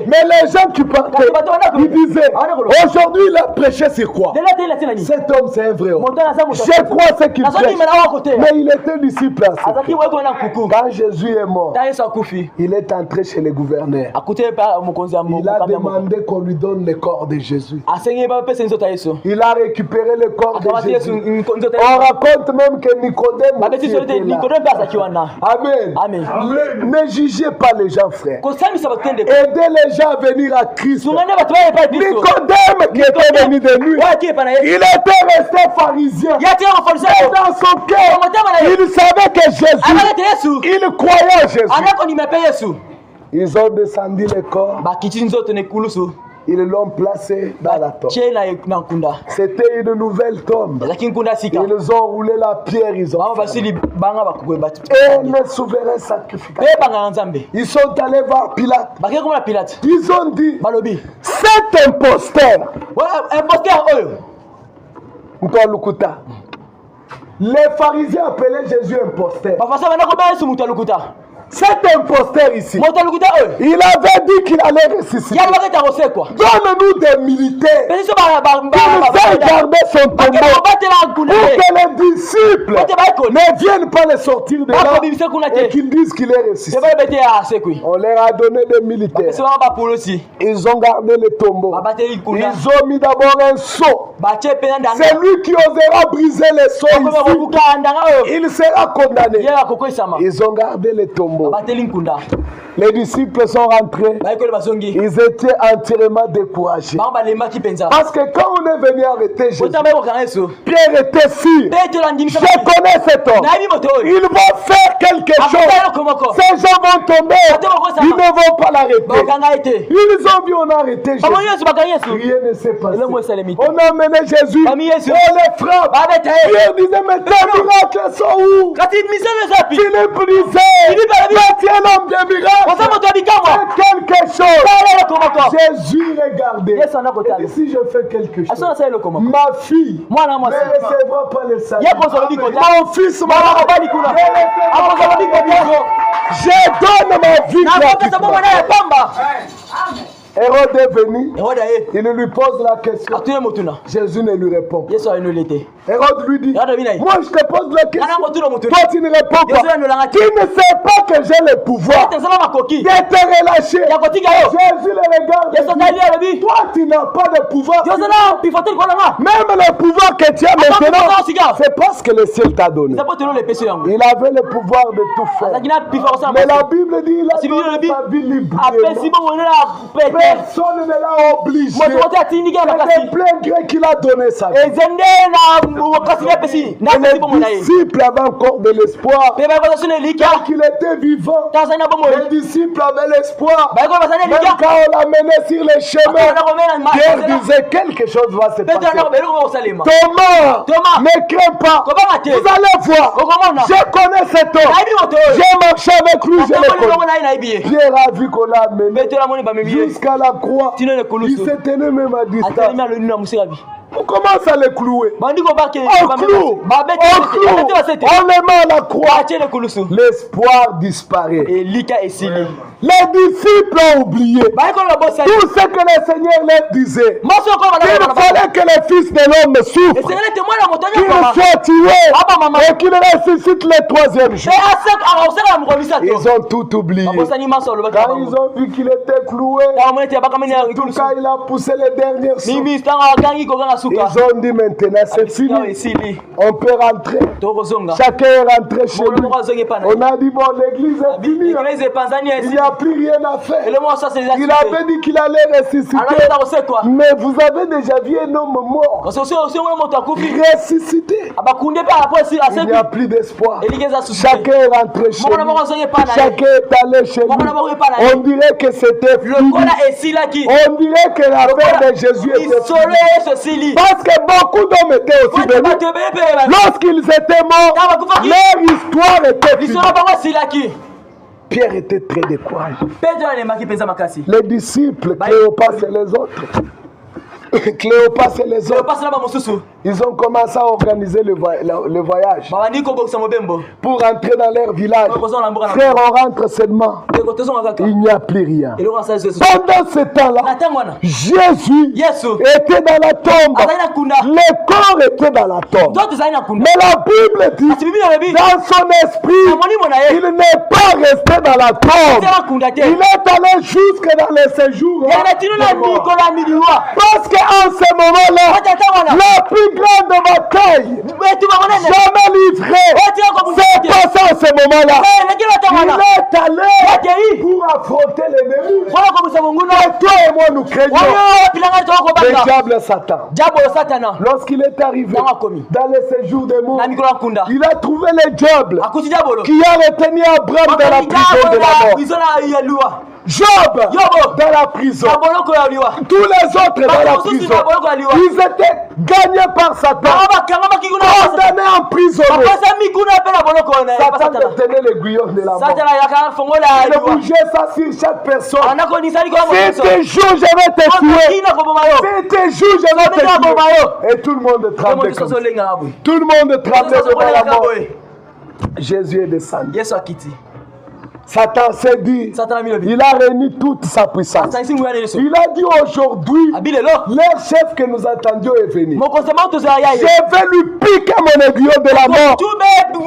Mais les gens qui partaient, ils disaient aujourd'hui, il a prêché sur quoi? Cet homme, c'est un vrai homme. Je crois ce qu'il prêche. Mais il était disciple à secret. Quand Jésus est mort, il est entré chez le gouverneur. Il a demandé qu'on lui donne le corps de Jésus. Il a récupéré le corps de Jésus. On raconte même que Nicodème était là. Amen. Ne jugez pas les gens, frère. Aidez les gens à venir à Christ. Nicodème qui était venu de lui, il était resté pharisien. Et dans son cœur, il savait que Jésus, il croyait en Jésus. Ils ont descendu le corps. Ils l'ont placé dans la tombe. C'était une nouvelle tombe. Ils ont roulé la pierre. Ils ont et le souverain sacrificateur. Ils sont allés voir Pilate. Ils ont dit cet imposteur. Les pharisiens appelaient Jésus imposteur. Cet imposteur ici, il avait dit qu'il allait ressusciter. Donne-nous des militaires qui nous aient gardé son tombeau pour que les disciples ne viennent pas le sortir de là et qu'ils disent qu'il est ressuscité. On leur a donné des militaires. Ils ont gardé le tombeau. Ils ont mis d'abord un sceau. C'est lui qui osera briser les sceaux ici. Il sera condamné. Ils ont gardé le tombeau. Les disciples sont rentrés. Ils étaient entièrement découragés. Parce que quand on est venu arrêter Jésus, Pierre était sûr. Je connais cet homme. Il va faire quelque chose. Ces gens vont tomber. Ils ne vont pas l'arrêter. Ils ont vu on a arrêté Jésus. Rien ne s'est passé. On a amené Jésus. On les frappe. Pierre disait, mais tes miracles sont où? Il est brisé. Tu es l'homme des miracles. Fais quelque chose. Jésus regardait. Et si je fais quelque chose, ma fille ne recevra pas le salut. Mon fils ne recevra pas le salut. Je donne ma vie. Hérode est venu, il lui pose la question. Jésus ne lui répond. Hérode lui dit, moi je te pose la question, toi tu ne réponds pas. Tu ne sais pas que j'ai le pouvoir de te relâcher. Jésus le regarde, toi tu n'as pas de pouvoir. Même le pouvoir que tu as maintenant, c'est parce que le ciel t'a donné. Il avait le pouvoir de tout faire. Mais la Bible dit, il a donné sa vie librement. Personne ne l'a obligé. C'est de plein gré qu'il a donné sa vie. Les disciples avaient encore de l'espoir. Quand il était vivant, les disciples avaient l'espoir. Même quand on l'amenait sur les chemins, Pierre disait quelque chose va se passer. Thomas, ne crains pas. Vous allez voir. Je connais cet homme. J'ai marché avec lui. Je le connais. Pierre a vu qu'on l'a amené jusqu'à la croix. Il s'est tenu même à distance. On commence à les clouer. On cloue. On les met à la croix. L'espoir disparaît. Les disciples ont oublié tout ce que le Seigneur leur disait. Il fallait que le Fils de l'homme souffre, qu'il soit tué et qu'il ressuscite le troisième jour. Ils ont tout oublié. Quand ils ont vu qu'il était cloué, en tout cas il a poussé les dernières sauts. Ils ont dit maintenant c'est fini. On peut rentrer. Chacun est rentré chez lui. On a dit bon, l'église est finie. Il n'y a plus rien à faire. Il avait dit qu'il allait ressusciter. Mais vous avez déjà vu un homme mort ressuscité. Il n'y a plus d'espoir. Chacun est rentré chez lui. Chacun est allé chez lui. On dirait que c'était fini. On dirait que l'affaire de Jésus était finie. Parce que beaucoup d'hommes étaient aussi venus. Lorsqu'ils étaient morts, leur histoire était finie. Pierre était très découragé. Les disciples, Cléopas et les autres, Cléopas et les autres, ils ont commencé à organiser le voyage pour rentrer dans leur village. Frère, on rentre seulement. Il n'y a plus rien. Pendant ce temps-là, Jésus était dans la tombe. Le corps était dans la tombe. Mais la Bible dit, dans son esprit, il n'est pas resté dans la tombe. Il est allé jusque dans les séjours. Parce qu'en ce moment-là, la plus grande bataille jamais livrée s'est passée en ce moment-là. Il est allé pour affronter l'ennemi. Et toi et moi nous craignons le diable Satan. Lorsqu'il est arrivé dans les séjours des morts, il a trouvé le diable qui a retenu Abraham dans la prison de la mort. Job dans la prison. Tous les autres dans la prison. Ils étaient gagnés par Satan. Condamnés en prison. Satan tenait l'aiguillon de la mort. Il bougeait ça sur chaque personne. Si tu joues, je vais te tuer. Si tu joues, je vais te tuer. Et tout le monde tremblait comme ça. Tout le monde tremblait devant la mort. Jésus est descendu. Satan s'est dit, il a réuni toute sa puissance. Il a dit aujourd'hui, leur chef que nous attendions est venu. Je vais lui piquer mon aiguillon de la mort.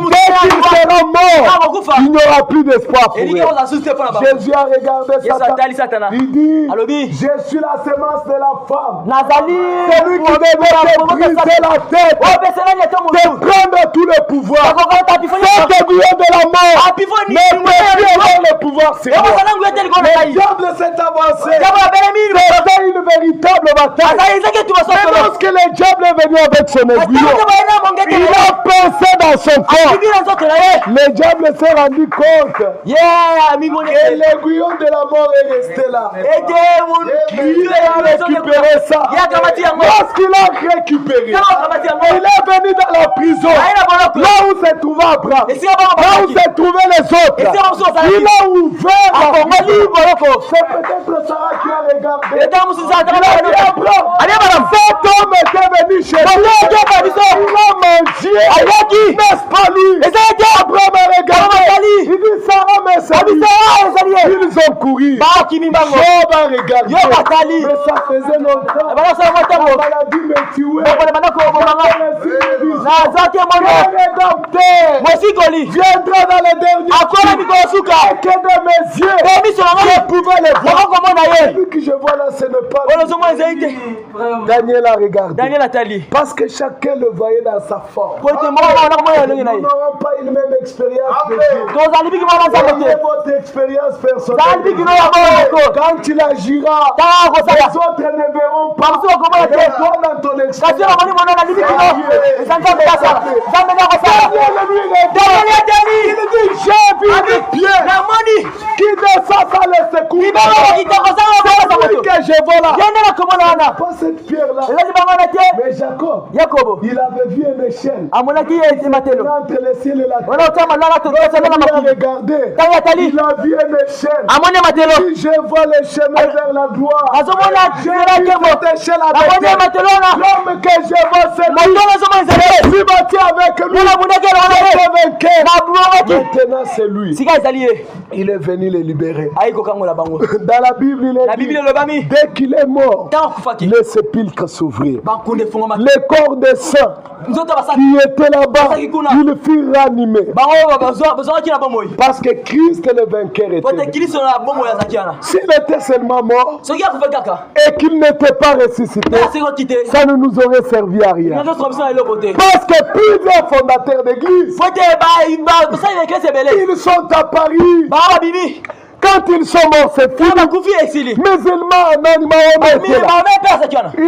Dès qu'il sera mort, il n'y aura plus d'espoir pour lui. Jésus a regardé Satan. Il dit, je suis la semence de la femme. Celui qui devait te briser la tête, de prendre tout le pouvoir. Cet aiguillon de la mort ne peut plus le pouvoir sur moi. Le diable s'est avancé. C'était une véritable bataille. Mais lorsque le diable est venu avec son aiguillon, il a pensé dans son corps. Le diable s'est rendu compte que l'aiguillon de la mort est resté là. Il a récupéré ça. Lorsqu'il a récupéré, il est venu dans la prison, là où se trouvait Abraham, là où se trouvaient les autres. Il a ouvert la porte. C'est peut-être Sarah qui a regardé. Il a dit Abraham, cet homme était venu chez lui. Il a mangé. N'est-ce pas lui? Abraham a regardé. Il dit Sarah, mais c'est lui. Ils ont couru. Job a regardé. Mais ça faisait longtemps. La maladie me tuait. Viendra dans les derniers jours. Que de mes yeux je pouvais les voir. Celui que je vois là, ce n'est pas Daniel a regardé. Parce que chacun le voyait dans sa forme. Nous n'aurons pas une même expérience que Dieu. Voyez votre expérience personnelle. Quand il agira, les autres ne verront pas. Mais toi dans ton expérience, il dit j'ai vu des pieds qui descendent sans les secours. C'est lui que je vois là. Pas cette pierre là. Mais Jacob, il avait vu une échelle entre le ciel et la terre. Il a regardé. Il a vu une échelle. Si je vois le chemin vers la gloire, j'ai vu cette échelle avec l'homme que je vois, c'est lui. Je suis bâti avec lui. Maintenant c'est lui. Il est venu les libérer. Dans la Bible, il est dit, dès qu'il est mort, les sépulcres s'ouvrirent. Les corps des saints qui étaient là-bas, ils furent ranimés. Parce que Christ le vainqueur était. S'il était seulement mort et qu'il n'était pas ressuscité, ça ne nous aurait servi à rien. Parce que plusieurs fondateurs d'église, ils sont à Paris. Quand ils sont morts, c'est fini. Musulman, il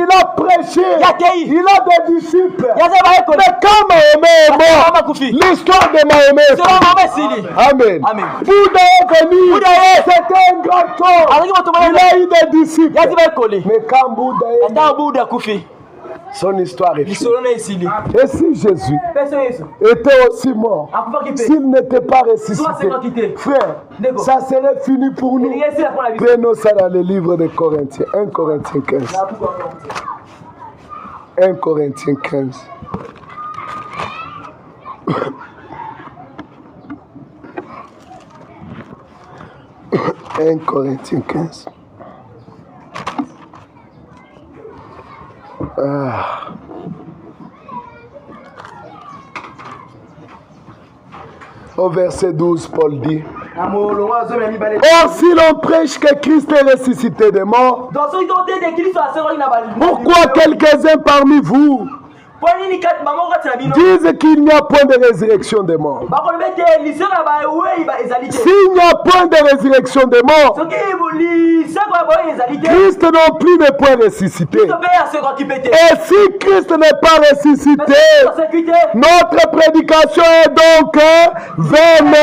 a prêché. Il a des disciples. Mais quand Mahomet est mort, l'histoire de Mahomet est finie. Amen. Bouddha est venu. C'était un grand corps. Il a eu des disciples. Mais quand Bouddha est mort, son histoire est finie. Et si Jésus était aussi mort, s'il n'était pas ressuscité, frère, ça serait fini pour nous. Prenons ça dans le livre de Corinthiens, 1 Corinthiens 15. 1 Corinthiens 15. « 1 Corinthiens 15. Au verset 12, Paul dit: or, si l'on prêche que Christ est ressuscité des morts, pourquoi quelques-uns parmi vous disent qu'il n'y a point de résurrection des morts? S'il n'y a point de résurrection des morts, Christ non plus n'est point ressuscité. Et si Christ n'est pas ressuscité, notre prédication est donc vaine.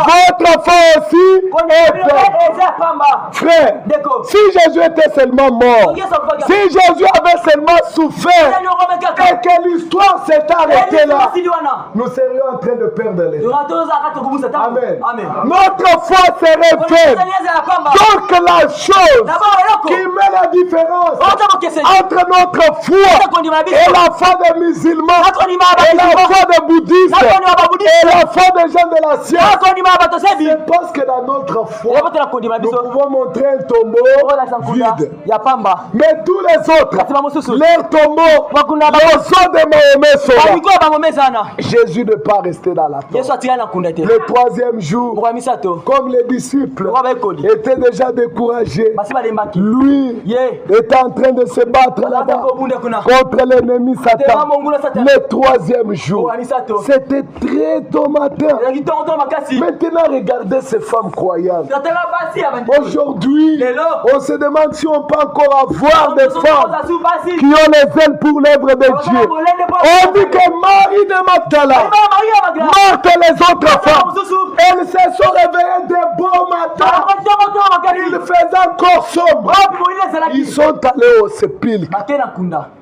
Votre foi aussi est vaine. Frère, si Jésus était seulement mort, si Jésus avait seulement souffert, et que l'histoire s'est arrêtée là, nous serions en train de perdre les gens. Amen. Notre foi serait vaine. Donc la chose qui met la différence entre notre foi et la foi des musulmans, et la foi des bouddhistes, et la foi des gens de la science, c'est parce que dans notre foi, nous pouvons montrer un tombeau vide. Mais tous les autres, leur tombeau, Bozo de Mahomet Sola. Jésus ne pas rester dans la tombe. Le troisième jour, comme les disciples étaient déjà découragés, lui était en train de se battre là-bas contre l'ennemi Satan. Le troisième jour, c'était très tôt matin. Maintenant, regardez ces femmes croyantes. Aujourd'hui, on se demande si on peut encore avoir des femmes qui ont les ailes pour l'œuvre de Dieu. On dit que Marie de Magdala, Marthe et les autres femmes, elles se sont réveillées de bon matin. Il faisait encore sombre. Ils sont allés au sépulcre.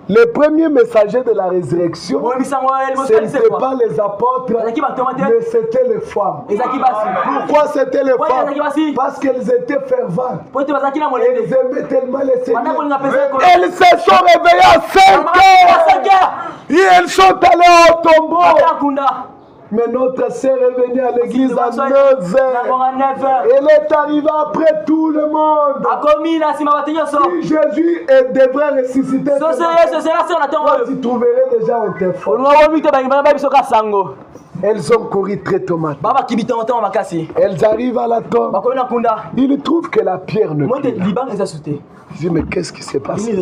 Les premiers messagers de la résurrection, ce n'étaient pas les apôtres, mais c'était les femmes. Pourquoi c'était les femmes? Parce qu'elles étaient ferventes. Elles aimaient tellement les Seigneurs. Elles se sont réveillées à 5 heures. Et elles sont allées au tombeau. Mais notre sœur est venue à l'église à 9 heures. Elle est arrivée après tout le monde. Si Jésus devrait ressusciter, tu trouverais déjà un téléphone. Elles ont couru très tôt matin. Elles arrivent à la tombe. Ils trouvent que la pierre ne plie. Ils disent, mais qu'est-ce qui s'est passé?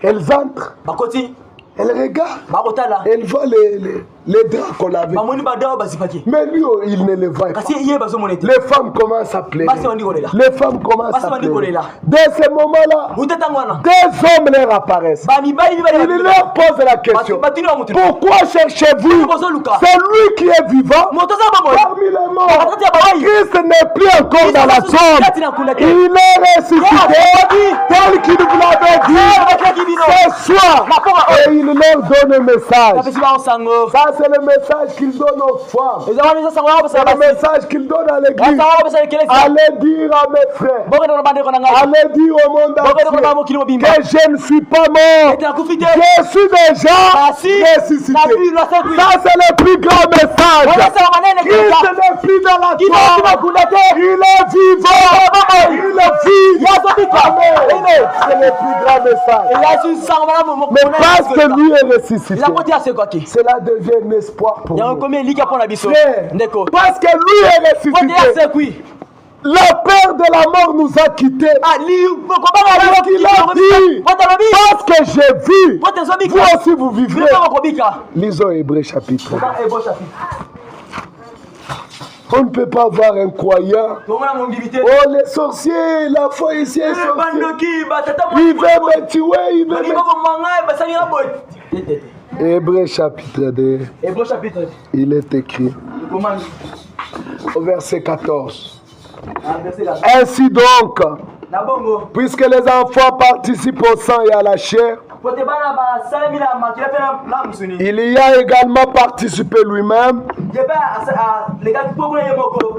Elles entrent. Elle regarde, elle voit les draps qu'on avait. Mais lui, il ne les voit pas. Les femmes commencent à pleurer. Les femmes commencent à pleurer. Dès ce moment-là, des hommes leur apparaissent. Ils leur posent la question. Pourquoi cherchez-vous celui qui est vivant parmi les morts? Christ n'est plus encore dans la tombe. Il est ressuscité tel qu'il vous l'avait dit ce soir. Et il leur donne un message. Ça, c'est le message qu'il donne aux femmes. C'est le message qu'il donne à l'église. Allez dire à mes frères, allez dire au monde entier que je ne suis pas mort. Je suis déjà ressuscité. Ça, c'est le plus grand message. Christ n'est plus dans la tombe. Il est vivant. Il est vivant. Amen. C'est le plus grand message. Mais parce que lui est ressuscité, cela devient un espoir pour nous. Frère, parce que lui est ressuscité, la peur de la mort nous a quittés. Parce qu'il a dit, parce que j'ai vu, vous aussi vous vivrez. Lisons Hébreux chapitre. On ne peut pas voir un croyant. Oh, les sorciers, la foi ici est sorcier. Il veut me tuer, il veut me tuer. Hébreux chapitre 2. Il est écrit au verset 14. Ainsi donc, puisque les enfants participent au sang et à la chair, il y a également participé lui-même,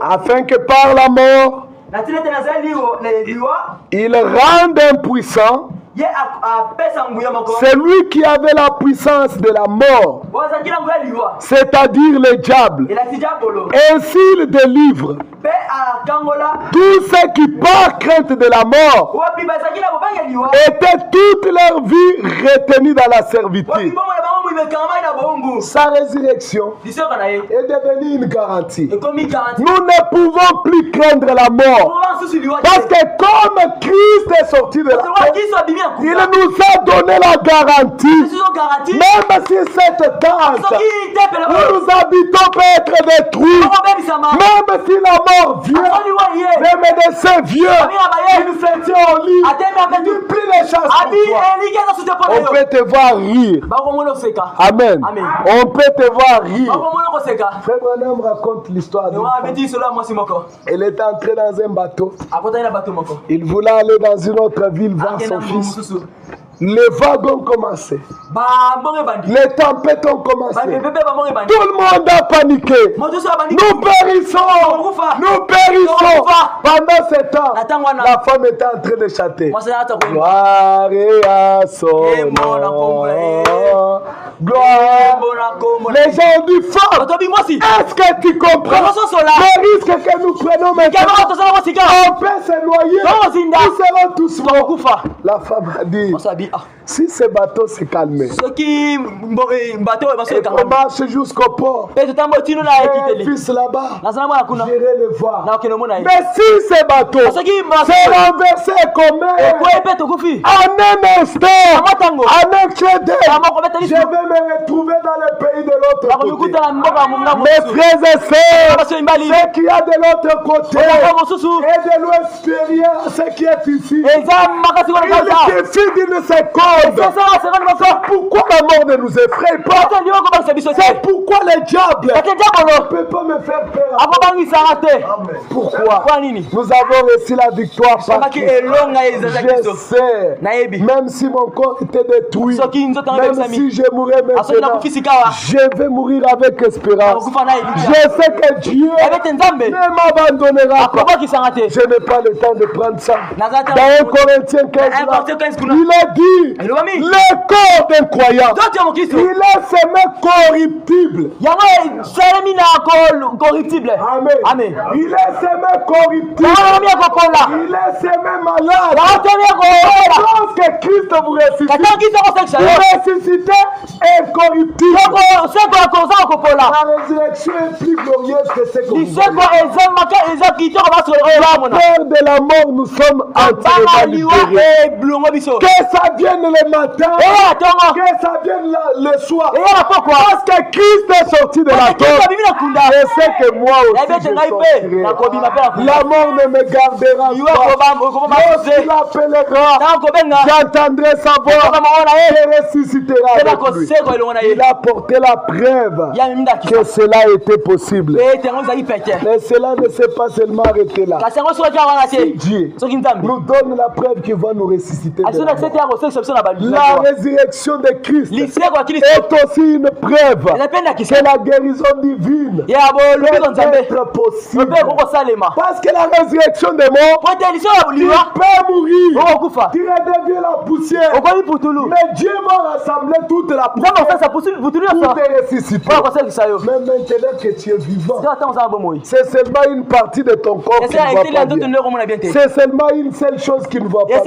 afin que par la mort, il rende impuissant celui qui avait la puissance de la mort, c'est-à-dire le diable. Ainsi il délivre tous ceux qui, par crainte de la mort, étaient toute leur vie retenus dans la servitude. Sa résurrection est devenue une garantie. Nous ne pouvons plus craindre la mort. Parce que comme Christ est sorti de la mort, il nous a donné la garantie. Même si cette tente où nous habitons peut être détruite, même si la mort vient, les médecins viennent, ils se tiennent au lit, ils plient les chances pour toi. On peut te voir rire. Amen. On peut te voir rire. Frère Branham raconte l'histoire d'une femme. Elle était entrée dans un bateau. Il voulait aller dans une autre ville voir son fils. Les vagues ont commencé. Les tempêtes ont commencé. Tout le monde a paniqué. Nous périssons. Nous périssons. Pendant ce temps, la femme était en train de chanter. Gloire à son nom. Gloire Les gens ont dit fort. Est-ce que tu comprends le risque que nous prenons maintenant? On peut se noyer. Nous serons tous morts. La femme a dit, si ce bateau s'est calmé, on marche jusqu'au port. Et fils là-bas, j'irai le voir. Mais si ce bateau s'est renversé comme en un instant, en un clin d'œil, je vais me retrouver dans le pays de l'autre côté. Mes frères et sœurs, ce qui y a de l'autre côté et de l'extérieur, ce qui est ici, il suffit d'une seconde. C'est pourquoi la mort ne nous effraie pas. C'est pourquoi le diable ne peut pas me faire peur. Pourquoi? Nous avons reçu la victoire par Christ. Je sais, même si mon corps était détruit, même si je mourrais maintenant, je vais mourir avec espérance. Je sais que Dieu ne m'abandonnera pas. Je n'ai pas le temps de prendre ça. Dans 1 Corinthiens 15, il a dit, le corps d'un croyant, il est semé corruptible. Amen. Il est semé corruptible. Il est semé malade. Lorsque Christ vous ressuscite, vous ressuscitez incorruptible. La résurrection est plus glorieuse que ce que vous voyez. La peur de la mort, nous sommes entièrement libérés. Que ça vienne le matin, que ça vienne le soir. Parce que Christ est sorti de la tombe, je sais que moi aussi je sortirai. La mort ne me gardera pas. Lorsqu'il appellera, j'entendrai sa voix et ressuscitera avec lui. Il a porté la preuve que cela était possible. Mais cela ne s'est pas seulement arrêté là. Si Dieu nous donne la preuve qu'il va nous ressusciter de la mort. La résurrection de Christ est aussi une preuve que la guérison divine peut être possible. Parce que la résurrection des morts, tu peux mourir, tu redeviens la poussière. Mais Dieu va rassembler toute la poussière pour te ressusciter. Même maintenant que tu es vivant, c'est seulement une partie de ton corps qui ne va pas bien. C'est seulement une seule chose qui ne va pas bien.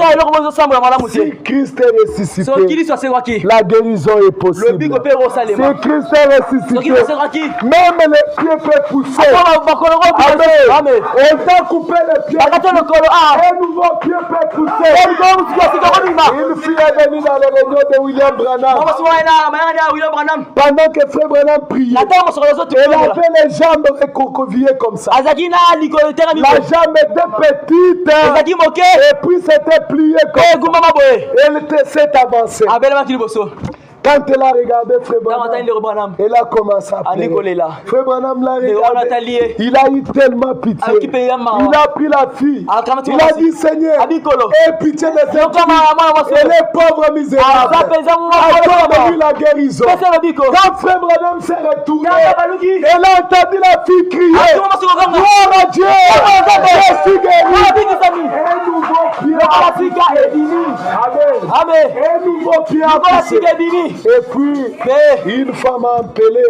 Si Christ est ressuscité, la guérison est possible. Si Christ est ressuscité, même les pieds peuvent pousser. Amen. On t'a coupé les pieds, un nouveau pied peut pousser. Une fille est venue dans les réunions de William Branham. Pendant que Frère Branham priait, elle avait les jambes recroquevillées comme ça. La jambe était petite et puis c'était plié comme ça. Elle s'est avancée. Quand elle a regardé Frère Branham, elle a commencé à pleurer. Frère Branham l'a regardé. Il a eu tellement pitié. Il a pris la fille. Il a dit, Seigneur, aie pitié de cette fille. Elle est pauvre, misérable. Accorde-lui la guérison. Quand Frère Branham s'est retourné, elle a entendu la fille crier, gloire à Dieu, je suis guéri. Un nouveau pied. Amen. Un nouveau pied a poussé. Et puis, une femme a appelé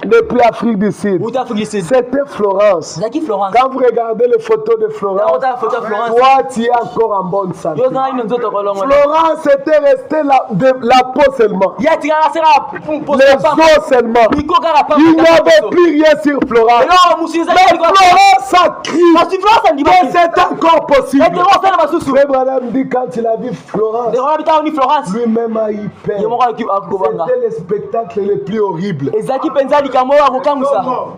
depuis Afrique du Sud. C'était Florence. Quand vous regardez les photos de Florence, toi, tu es encore en bonne santé. Florence était restée la peau seulement. Les os seulement. Il n'y avait plus rien sur Florence. Mais Florence a crié que c'est encore possible. Frère Branham dit quand il a vu Florence, lui-même a eu peur. C'était le spectacle le plus horrible.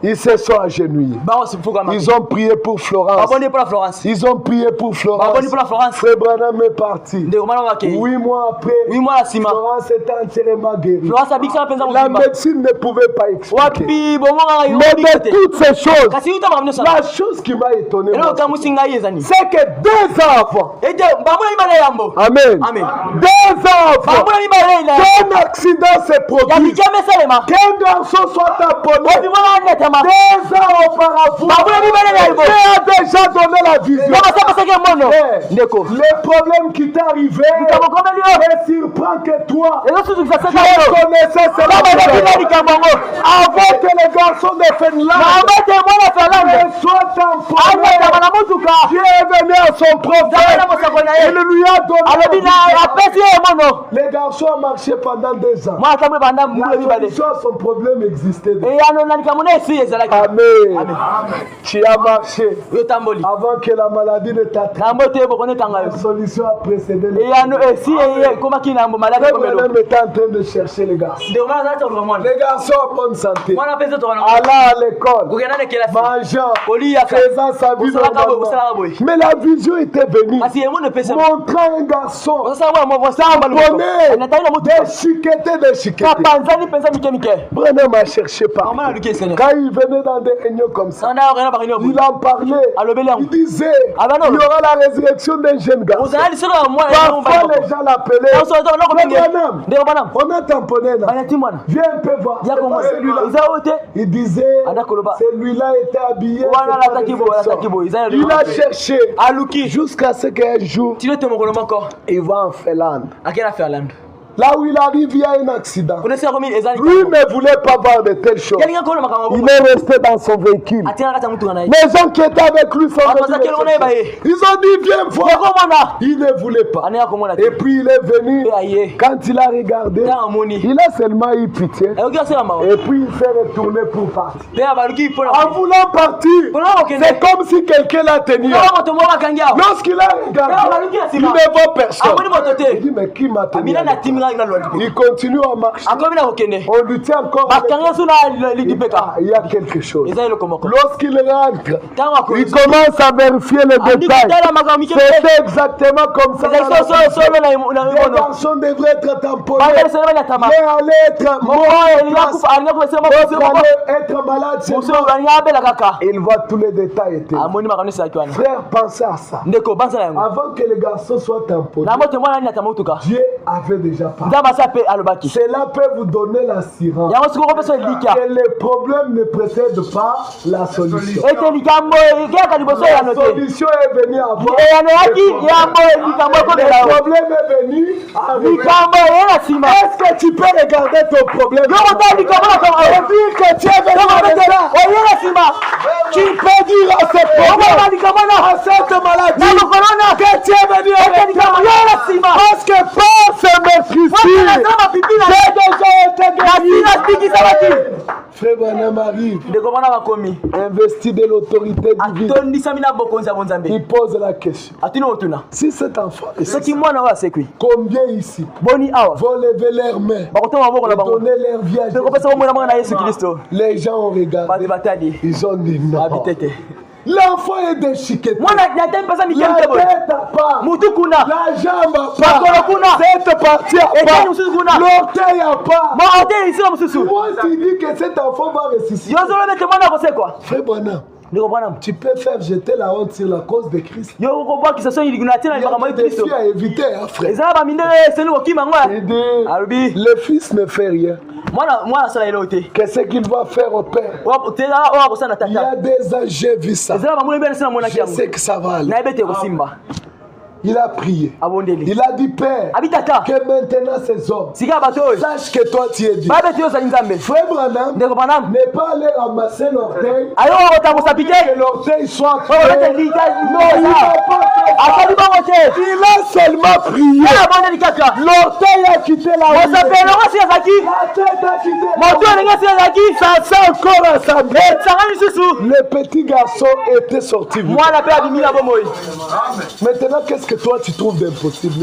Ils se sont agenouillés. Ils ont prié pour Florence. Ils ont prié pour Florence. Frère Branham est parti. 8 mois après, Florence était entièrement guérie. La médecine ne pouvait pas expliquer. Mais de toutes ces choses, la chose qui m'a étonné, c'est que 2 ans avant, Amen. 2 ans avant, un accident accident se produit, qu'un garçon soit tamponné 2 ans auparavant, Dieu a déjà donné la vision. Les problèmes qui t'est arrivé ne surprend que toi. Tu connaissais cela avant que les garçons de Finlande soient tamponné. Dieu est venu à son prophète. Il lui a donné la vision. Les garçons ont marché pendant 2 ans. La solution à son problème existait. Amen. Tu as marché avant que la maladie ne t'attrape. La solution a précédé les problèmes. Même était en train de chercher les garçons. Les garçons en bonne santé. Allant à l'école, mangeant, faisant sa vie normalement. Mais la vision était venue, montrant un garçon déchiqueté. Branham a cherché par. Quand il venait dans des réunions comme ça, il en parlait. Il disait, il y aura la résurrection d'un jeune garçon. Parfois les gens l'appelaient. On a tamponné là. Viens un peu voir. Il disait, celui-là était habillé. Il a cherché jusqu'à ce qu'un jour, il va en Finlande. Là où il arrive, il y a un accident. Lui ne voulait pas voir de telles choses. Il est resté dans son véhicule. Les gens qui étaient avec lui sont venus. Ils ont dit, viens voir. Il ne voulait pas. Et puis il est venu. Quand il a regardé, il a seulement eu pitié. Et puis il s'est retourné pour partir. En voulant partir, c'est comme si quelqu'un l'a tenu. Lorsqu'il a regardé, il ne voit personne. Il dit, mais qui m'a tenu? Il continue à marcher. On lui tient encore. Il y a quelque chose. Lorsqu'il rentre, il commence à vérifier les détails. C'est exactement comme ça. Les garçons devraient être tamponnés. Mais aller être malade, il voit tous les détails. Frère, pensez à ça. Avant que les garçons soient tamponnés, Dieu avait déjà parlé. Cela peut vous donner l'assurance que les problèmes ne précèdent pas la solution. La solution est venue avant. Le problème est venu arriver. Est-ce que tu peux regarder ton problème et dire que tu es venu avec ça? Tu peux dire à ce problème, à cette maladie, que tu es venu avec ça. Parce que par ce maîtrise, Frère Branham arrive, investi de l'autorité divine. Il pose la question. Si cet enfant est combien ici vont lever leurs mains et donner leur vie à Jésus? Les gens ont regardé. Ils ont dit non. L'enfant est déchiqueté. La tête à part. La jambe à part. Cette partie à part. L'orteil à part. Moi, tu dis que cet enfant va ressusciter. Frère Branham, tu peux faire jeter la honte sur la cause de Christ. Il y a des défis à éviter, hein, frère. Le fils ne fait rien. Qu'est-ce qu'il va faire au Père? Il y a des âges, j'ai vu ça. Je sais que ça va aller. Il a prié. Il a dit, Père, que maintenant ces hommes sachent que toi tu es Dieu. Frère Branham n'est pas allé ramasser l'orteil que l'orteil soit créé. Non, il n'a pas fait ça. Il a seulement prié. L'orteil a quitté la vie. La tête a quitté la vie. Ça sent encore à sa bête. Le petit garçon était sorti. Maintenant, qu'est-ce que toi tu trouves d'impossible? Si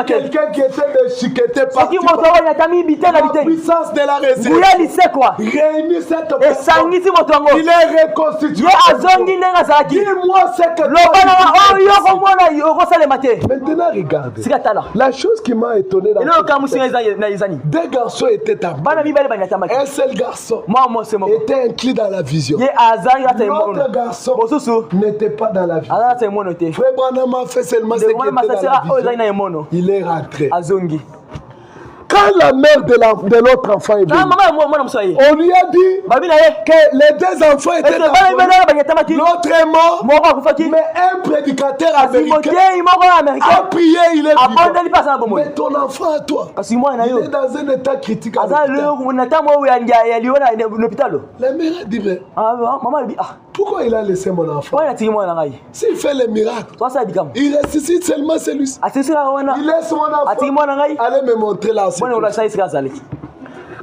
quelqu'un qui était déchiqueté par la puissance de la résurrection réunit cette personne, il est reconstitué. Dis-moi ce que maintenant regardez. La chose qui m'a étonné dans deux garçons étaient à bord. Un seul garçon était inclus dans la vision. L'autre garçon n'était pas dans la vision. Frère Branham a fait seulement ce qui était dans la vision. Il est rentré. Quand la mère de l'autre enfant est venue, on lui a dit que les deux enfants étaient dans l'autre est mort, mais un prédicateur américain a prié, il est vivant. Mais ton enfant à toi, il est dans un état critique à l'hôpital. La mère a dit, mais pourquoi il a laissé mon enfant? S'il fait les miracles, il ressuscite seulement celui-ci. Il laisse mon enfant. Allez me montrer là.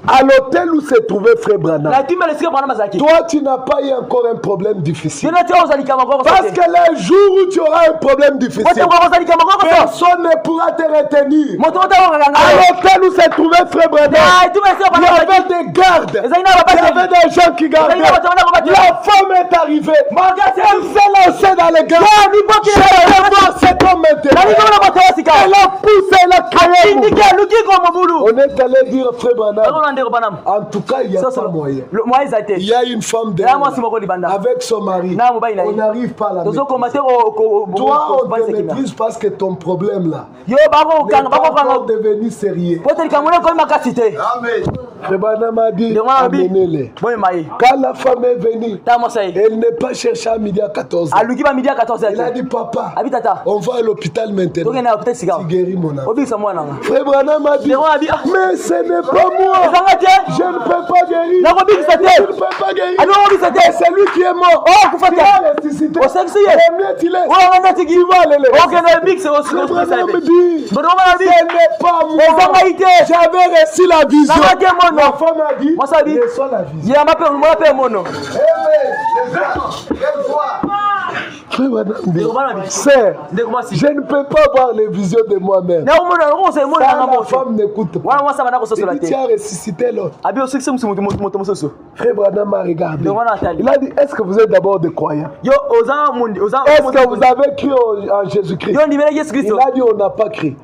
À l'hôtel où se trouvait Frère Branham, toi tu n'as pas eu encore un problème difficile. Parce que le jour où tu auras un problème difficile, personne ne pourra te retenir. À l'hôtel où se trouvait Frère Branham, il y avait des gardes, il y avait des gens qui gardaient. La femme est arrivée, elle s'est lancée dans les gardes. Je vais voir cet homme maintenant. Elle a poussé, elle a crié. On est allé dire Frère Branham. En tout cas, il y a pas moyen. Il y a une femme derrière avec son mari. On n'arrive pas à la maîtriser. Toi, on te maîtrise parce que ton problème là n'est pas encore devenu sérieux. Amen. Frère Branham a dit, amenez-les. Quand la femme est venue, elle n'est pas cherchée à midi à 14h. Elle a dit, papa, on va à l'hôpital maintenant. Tu guéris mon enfant. Frère Branham a dit, mais ce n'est pas moi. Je ne peux pas guérir. Je ne peux pas guérir. C'est lui qui est mort. Qui a ressuscité. Le mieux il est. Tu vas aller le ressusciter. Frère Branham dit, ce n'est pas moi. J'avais reçu la vision. La femme a dit, laissons la vision. Sœur, je ne peux pas voir les visions de moi-même. La femme n'écoute pas. Il dit, tu as ressuscité l'autre. Frère Branham a regardé. Il a dit, est-ce que vous êtes d'abord des croyants? Est-ce que vous avez cru en Jésus-Christ? Il a dit, on n'a pas cru.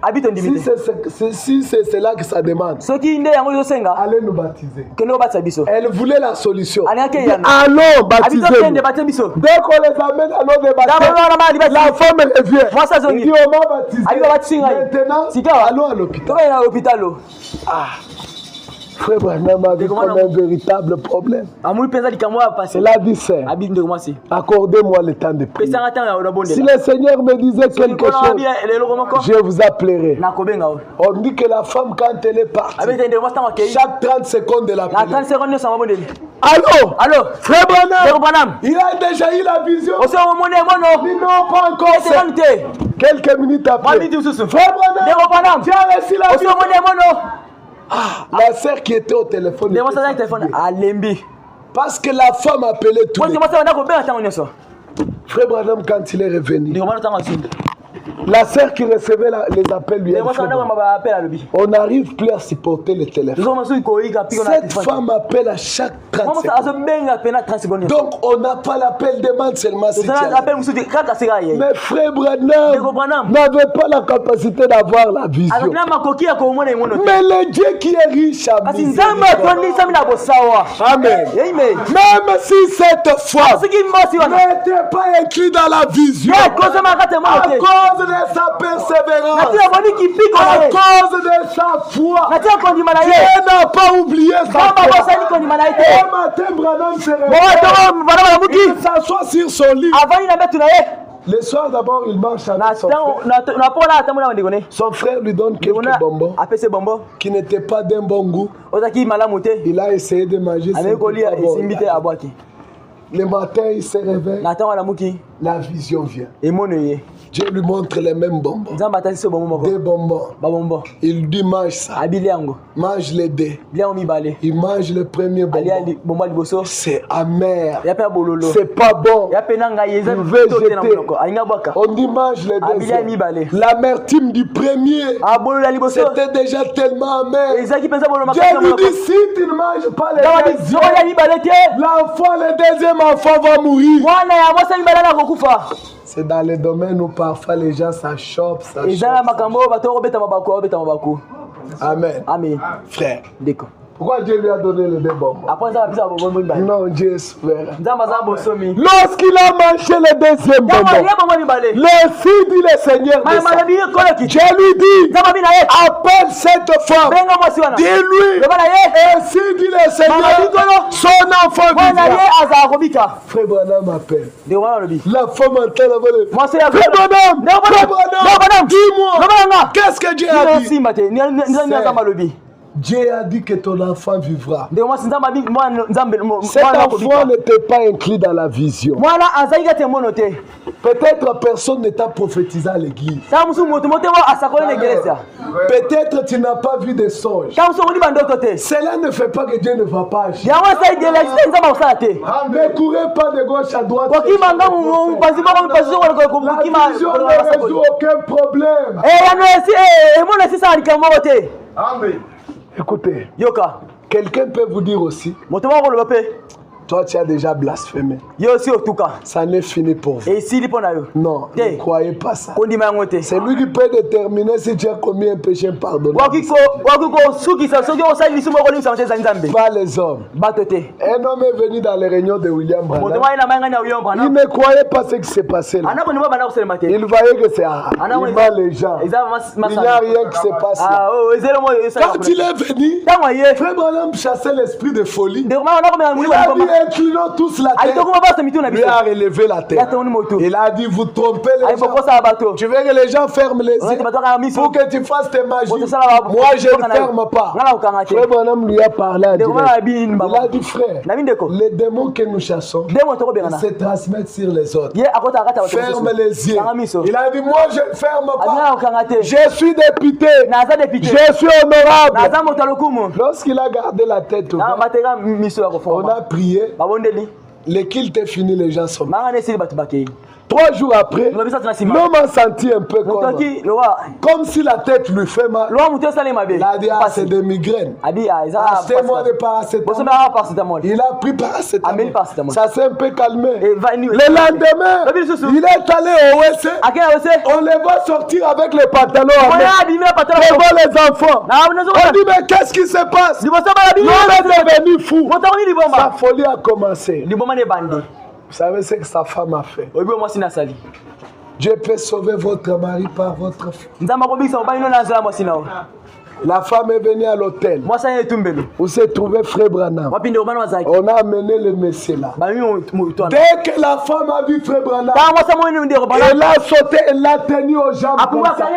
Si c'est cela que ça demande, allez nous baptiser. Elle voulait la solution. Allons baptiser. Dès qu'on les amène à l'eau de baptême, la femme revient. Il dit, on m'a baptisé. Maintenant, allons à l'hôpital. Frère Branham avait comme un véritable problème. Elle a dit, Seigneur, accordez-moi le temps de prier. Si le Seigneur me disait quelque chose, je vous appellerai. On dit que la femme, quand elle est partie, chaque 30 secondes, elle appelle. Allô, Frère Branham, il a déjà eu la vision. Mais non, pas encore. Quelques minutes après, Frère Branham, tu as reçu la vision. La sœur qui était au téléphone. Parce que la femme appelait tout le monde. Frère Branham, quand il est revenu, la sœur qui recevait les appels lui a dit, on n'arrive plus à supporter le téléphone. Cette femme appelle à chaque 30 secondes. Donc on n'a pas l'appel, demande seulement si tu as. Mais Frère Branham n'avait pas la capacité d'avoir la vision. Mais le Dieu qui est riche a mis. Amen. Même si cette fois n'était pas écrit dans la vision, à cause de sa persévérance, à cause de sa foi, Dieu n'a pas oublié sa foi. Un matin, Branham se réveille, il s'assoit sur son lit. Le soir d'abord, il marche avec son frère. Son frère lui donne quelques bonbons qui n'étaient pas d'un bon goût. Il a essayé de manger. Le matin, il se réveille. La vision vient. Dieu lui montre les mêmes bonbons. Des bonbons. Il dit mange ça. Mange les deux. Il mange le premier bonbon. C'est amer. C'est pas bon. Il veut jeter. On dit mange les deux. L'amertume du premier, c'était déjà tellement amer. Dieu lui dit si tu ne manges pas les deuxièmes, l'enfant, le deuxième enfant va mourir. C'est dans les domaines où parfois les gens s'achoppent. Amen. Frère, Pourquoi Dieu lui a donné les deux bonbons? Non, Dieu est souverain. Lorsqu'il a mangé le deuxième bonbon, le fils dit le Seigneur, Dieu lui dit, appelle cette femme, dis-lui, ainsi dit le Seigneur, son enfant vivra. Frère Branham m'appelle. La femme entend la Frère Branham, dis-moi, qu'est-ce que Dieu a dit? Dieu a dit que ton enfant vivra. Cet enfant n'était pas inclus dans la vision. Peut-être personne ne t'a prophétisé à l'église. Peut-être tu n'as pas vu des songes. Cela ne fait pas que Dieu ne va pas agir. Ne courez pas de gauche à droite. La vision ne résout aucun problème. Amen. Écoutez, quelqu'un peut vous dire aussi, toi tu as déjà blasphémé. Ça n'est fini pour vous. Non, ne croyez pas ça. C'est lui qui peut déterminer si tu as commis un péché pardonné. Pas les hommes. Un homme est venu dans les réunions de William Branham. Il ne croyait pas ce qui s'est passé là. Il voyait que c'est les gens. Il n'y a rien qui s'est passé. Quand il est venu, Frère Branham chassait l'esprit de folie. Il a dit, inclinons tous la tête. Il a relevé la tête. Il a dit, vous trompez les gens. Tu veux que les gens ferment les yeux pour que tu fasses tes magies. Moi, je ne ferme pas. Frère Branham lui a parlé à Dieu. Il a dit, frère, les démons que nous chassons se transmettent sur les autres. Ferme les yeux. Il a dit, moi, je ne ferme pas. Je suis député. Je suis honorable. Lorsqu'il a gardé la tête ouverte, on a prié. Les kilts est fini, les gens sont morts. 3 jours après, l'homme a senti un peu comme si la tête lui fait mal. Il a dit, ah, c'est des migraines. Achetez-moi des paracétamol. Il a pris paracétamol. Ça s'est un peu calmé. Le lendemain, il est allé au WC. On les voit sortir avec les pantalons en main. On voit les enfants. On dit, mais qu'est-ce qui se passe? L'homme est devenu fou. Sa folie a commencé. Vous savez ce que sa femme a fait? Dieu peut sauver votre mari par votre fille. La femme est venue à l'hôtel où se trouvait Frère Branham. On a amené le monsieur là. Dès que la femme a vu Frère Branham, elle a sauté, elle l'a tenu aux jambes comme ça.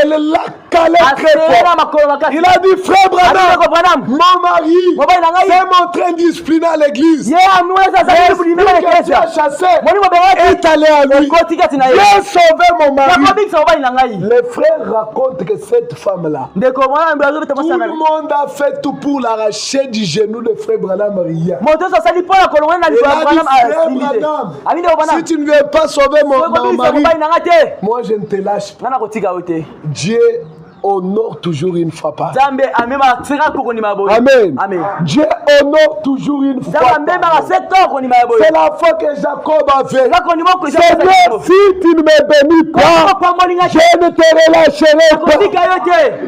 Elle l'a calé très fort. Il a dit, Frère Branham, mon mari s'est montré indiscipliné à l'église. L'esprit que tu as chassé est allé à lui. J'ai sauvé mon mari. Les frères racontent que cette femme-là, tout le monde a fait tout pour l'arracher du genou de Frère Branham. Rien. Si tu ne veux pas sauver mon mari, moi je ne te lâche pas. Dieu honore toujours une fois par an. Amen. Dieu honore toujours une fois par an. C'est la fois que Jacob avait. Seigneur, si tu ne me bénis pas, je ne te relâcherai pas.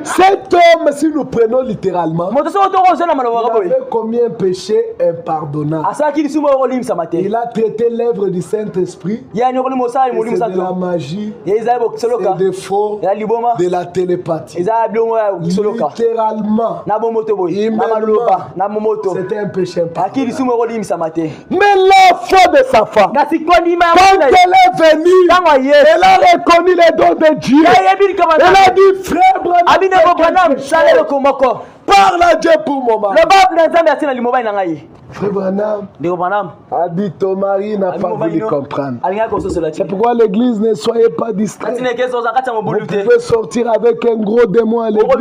Cet homme, si nous prenons littéralement, il avait commis un péché impardonnable. Il a traité l'œuvre du Saint-Esprit. C'est de la magie, c'est des faux, de la télépathie. Littéralement, c'était un péché impardonnable. Mais la foi de sa femme, quand elle est venue, elle a reconnu les dons de Dieu. Elle a dit, Frère Branham, parle à Dieu pour mon mari. Frère Branham a dit, ton mari n'a pas voulu comprendre. C'est pourquoi l'église, ne soyez pas distrait. Vous pouvez sortir avec un gros démon à l'église.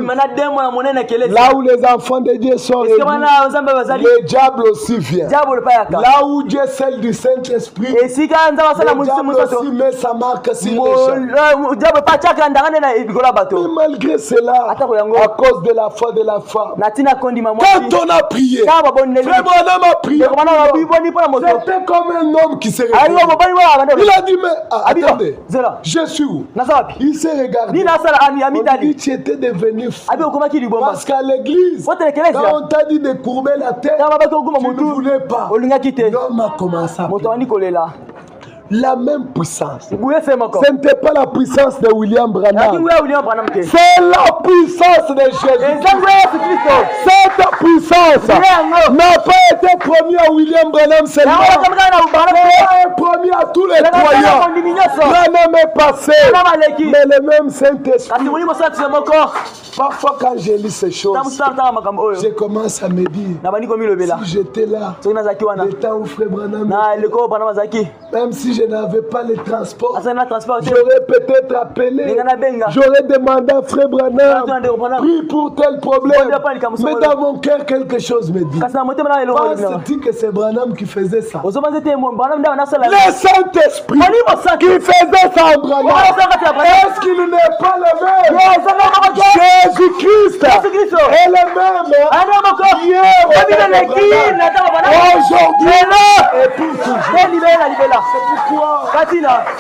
Là où les enfants de Dieu sont réunis, le diable aussi vient. Là où Dieu scelle du Saint-Esprit, le diable aussi met sa marque sur les gens. Mais malgré cela, à cause de la foi de la femme, quand on a prié, Frère Branham a prié. C'était comme un homme qui s'est réveillé. Il a dit, mais attendez, je suis où? Il s'est regardé. Il dit, tu étais devenu fou. Parce qu'à l'église, quand on t'a dit de courber la tête, tu ne voulais pas. L'homme a commencé à prier. La même puissance. Ce n'était pas la puissance de William Branham. C'est la puissance de Jésus. Cette puissance n'a pas été promise à William Branham seulement. Elle est promise à tous les croyants. Branham est passé. Mais le même Saint-Esprit. Parfois quand je lis ces choses, je commence à me dire, si j'étais là, le temps où Frère Branham, même si je n'avais pas le transport, j'aurais peut-être appelé, j'aurais demandé à Frère Branham, prie pour tel problème. Mais dans mon cœur, quelque chose me dit, pense-t-il que c'est Branham qui faisait ça? Le Saint-Esprit qui faisait ça en Branham, est-ce qu'il n'est pas le même? Jésus-Christ est le même hier, aujourd'hui et pour toujours. C'est pourquoi,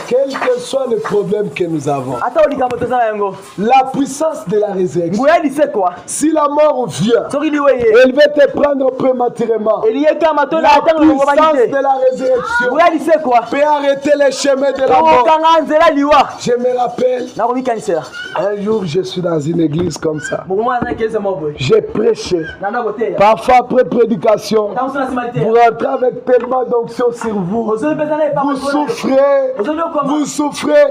quel que soit le problème que nous avons, la puissance de la résurrection, si la mort vient, elle va te prendre prématurément. La puissance de la résurrection peut arrêter les chemins de la mort. Je me rappelle, un jour je suis dans une église comme ça. J'ai prêché. Parfois après prédication, vous rentrez avec tellement d'onction sur vous. Vous souffrez.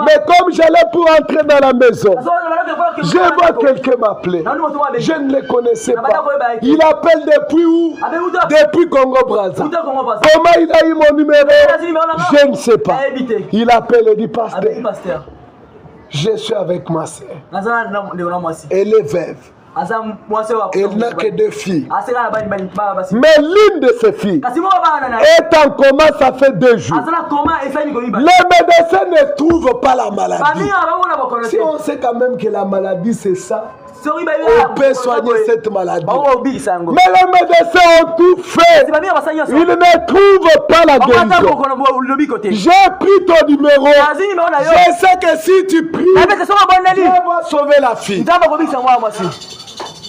Mais comme j'allais pour entrer dans la maison, je vois quelqu'un m'appeler. Je ne le connaissais pas. Il appelle depuis où? Depuis Congo-Brazza. Comment il a eu mon numéro? Je ne sais pas. Il appelle et dit, pasteur, je suis avec ma sœur. Elle est veuve. Elle n'a que 2 filles. Mais l'une de ces filles est en coma, ça fait 2 jours. Les médecins ne trouvent pas la maladie. Si on sait quand même que la maladie c'est ça, on peut soigner cette maladie. Mais les médecins ont tout fait. Ils ne trouvent pas la guérison. J'ai pris ton numéro. Je sais que si tu pries, tu vas sauver la fille.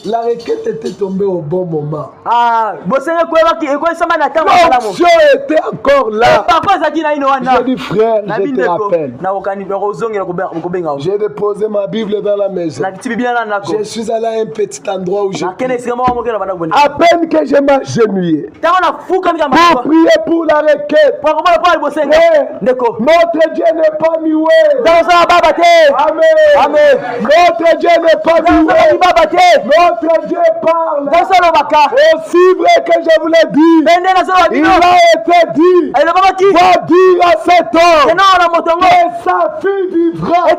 La requête était tombée au bon moment. L'option était encore là. J'ai dit, frère, je te rappelle. J'ai déposé ma Bible dans la maison. Je suis allé à un petit endroit où j'ai prié. À peine que je m'agenouillais pour prier pour la requête. Notre Dieu n'est pas muet. Amen. Notre Dieu n'est pas muet. Notre Dieu parle. Aussi vrai que je vous l'ai dit, il a été dit, va dire à cet homme que sa fille vivra. Elle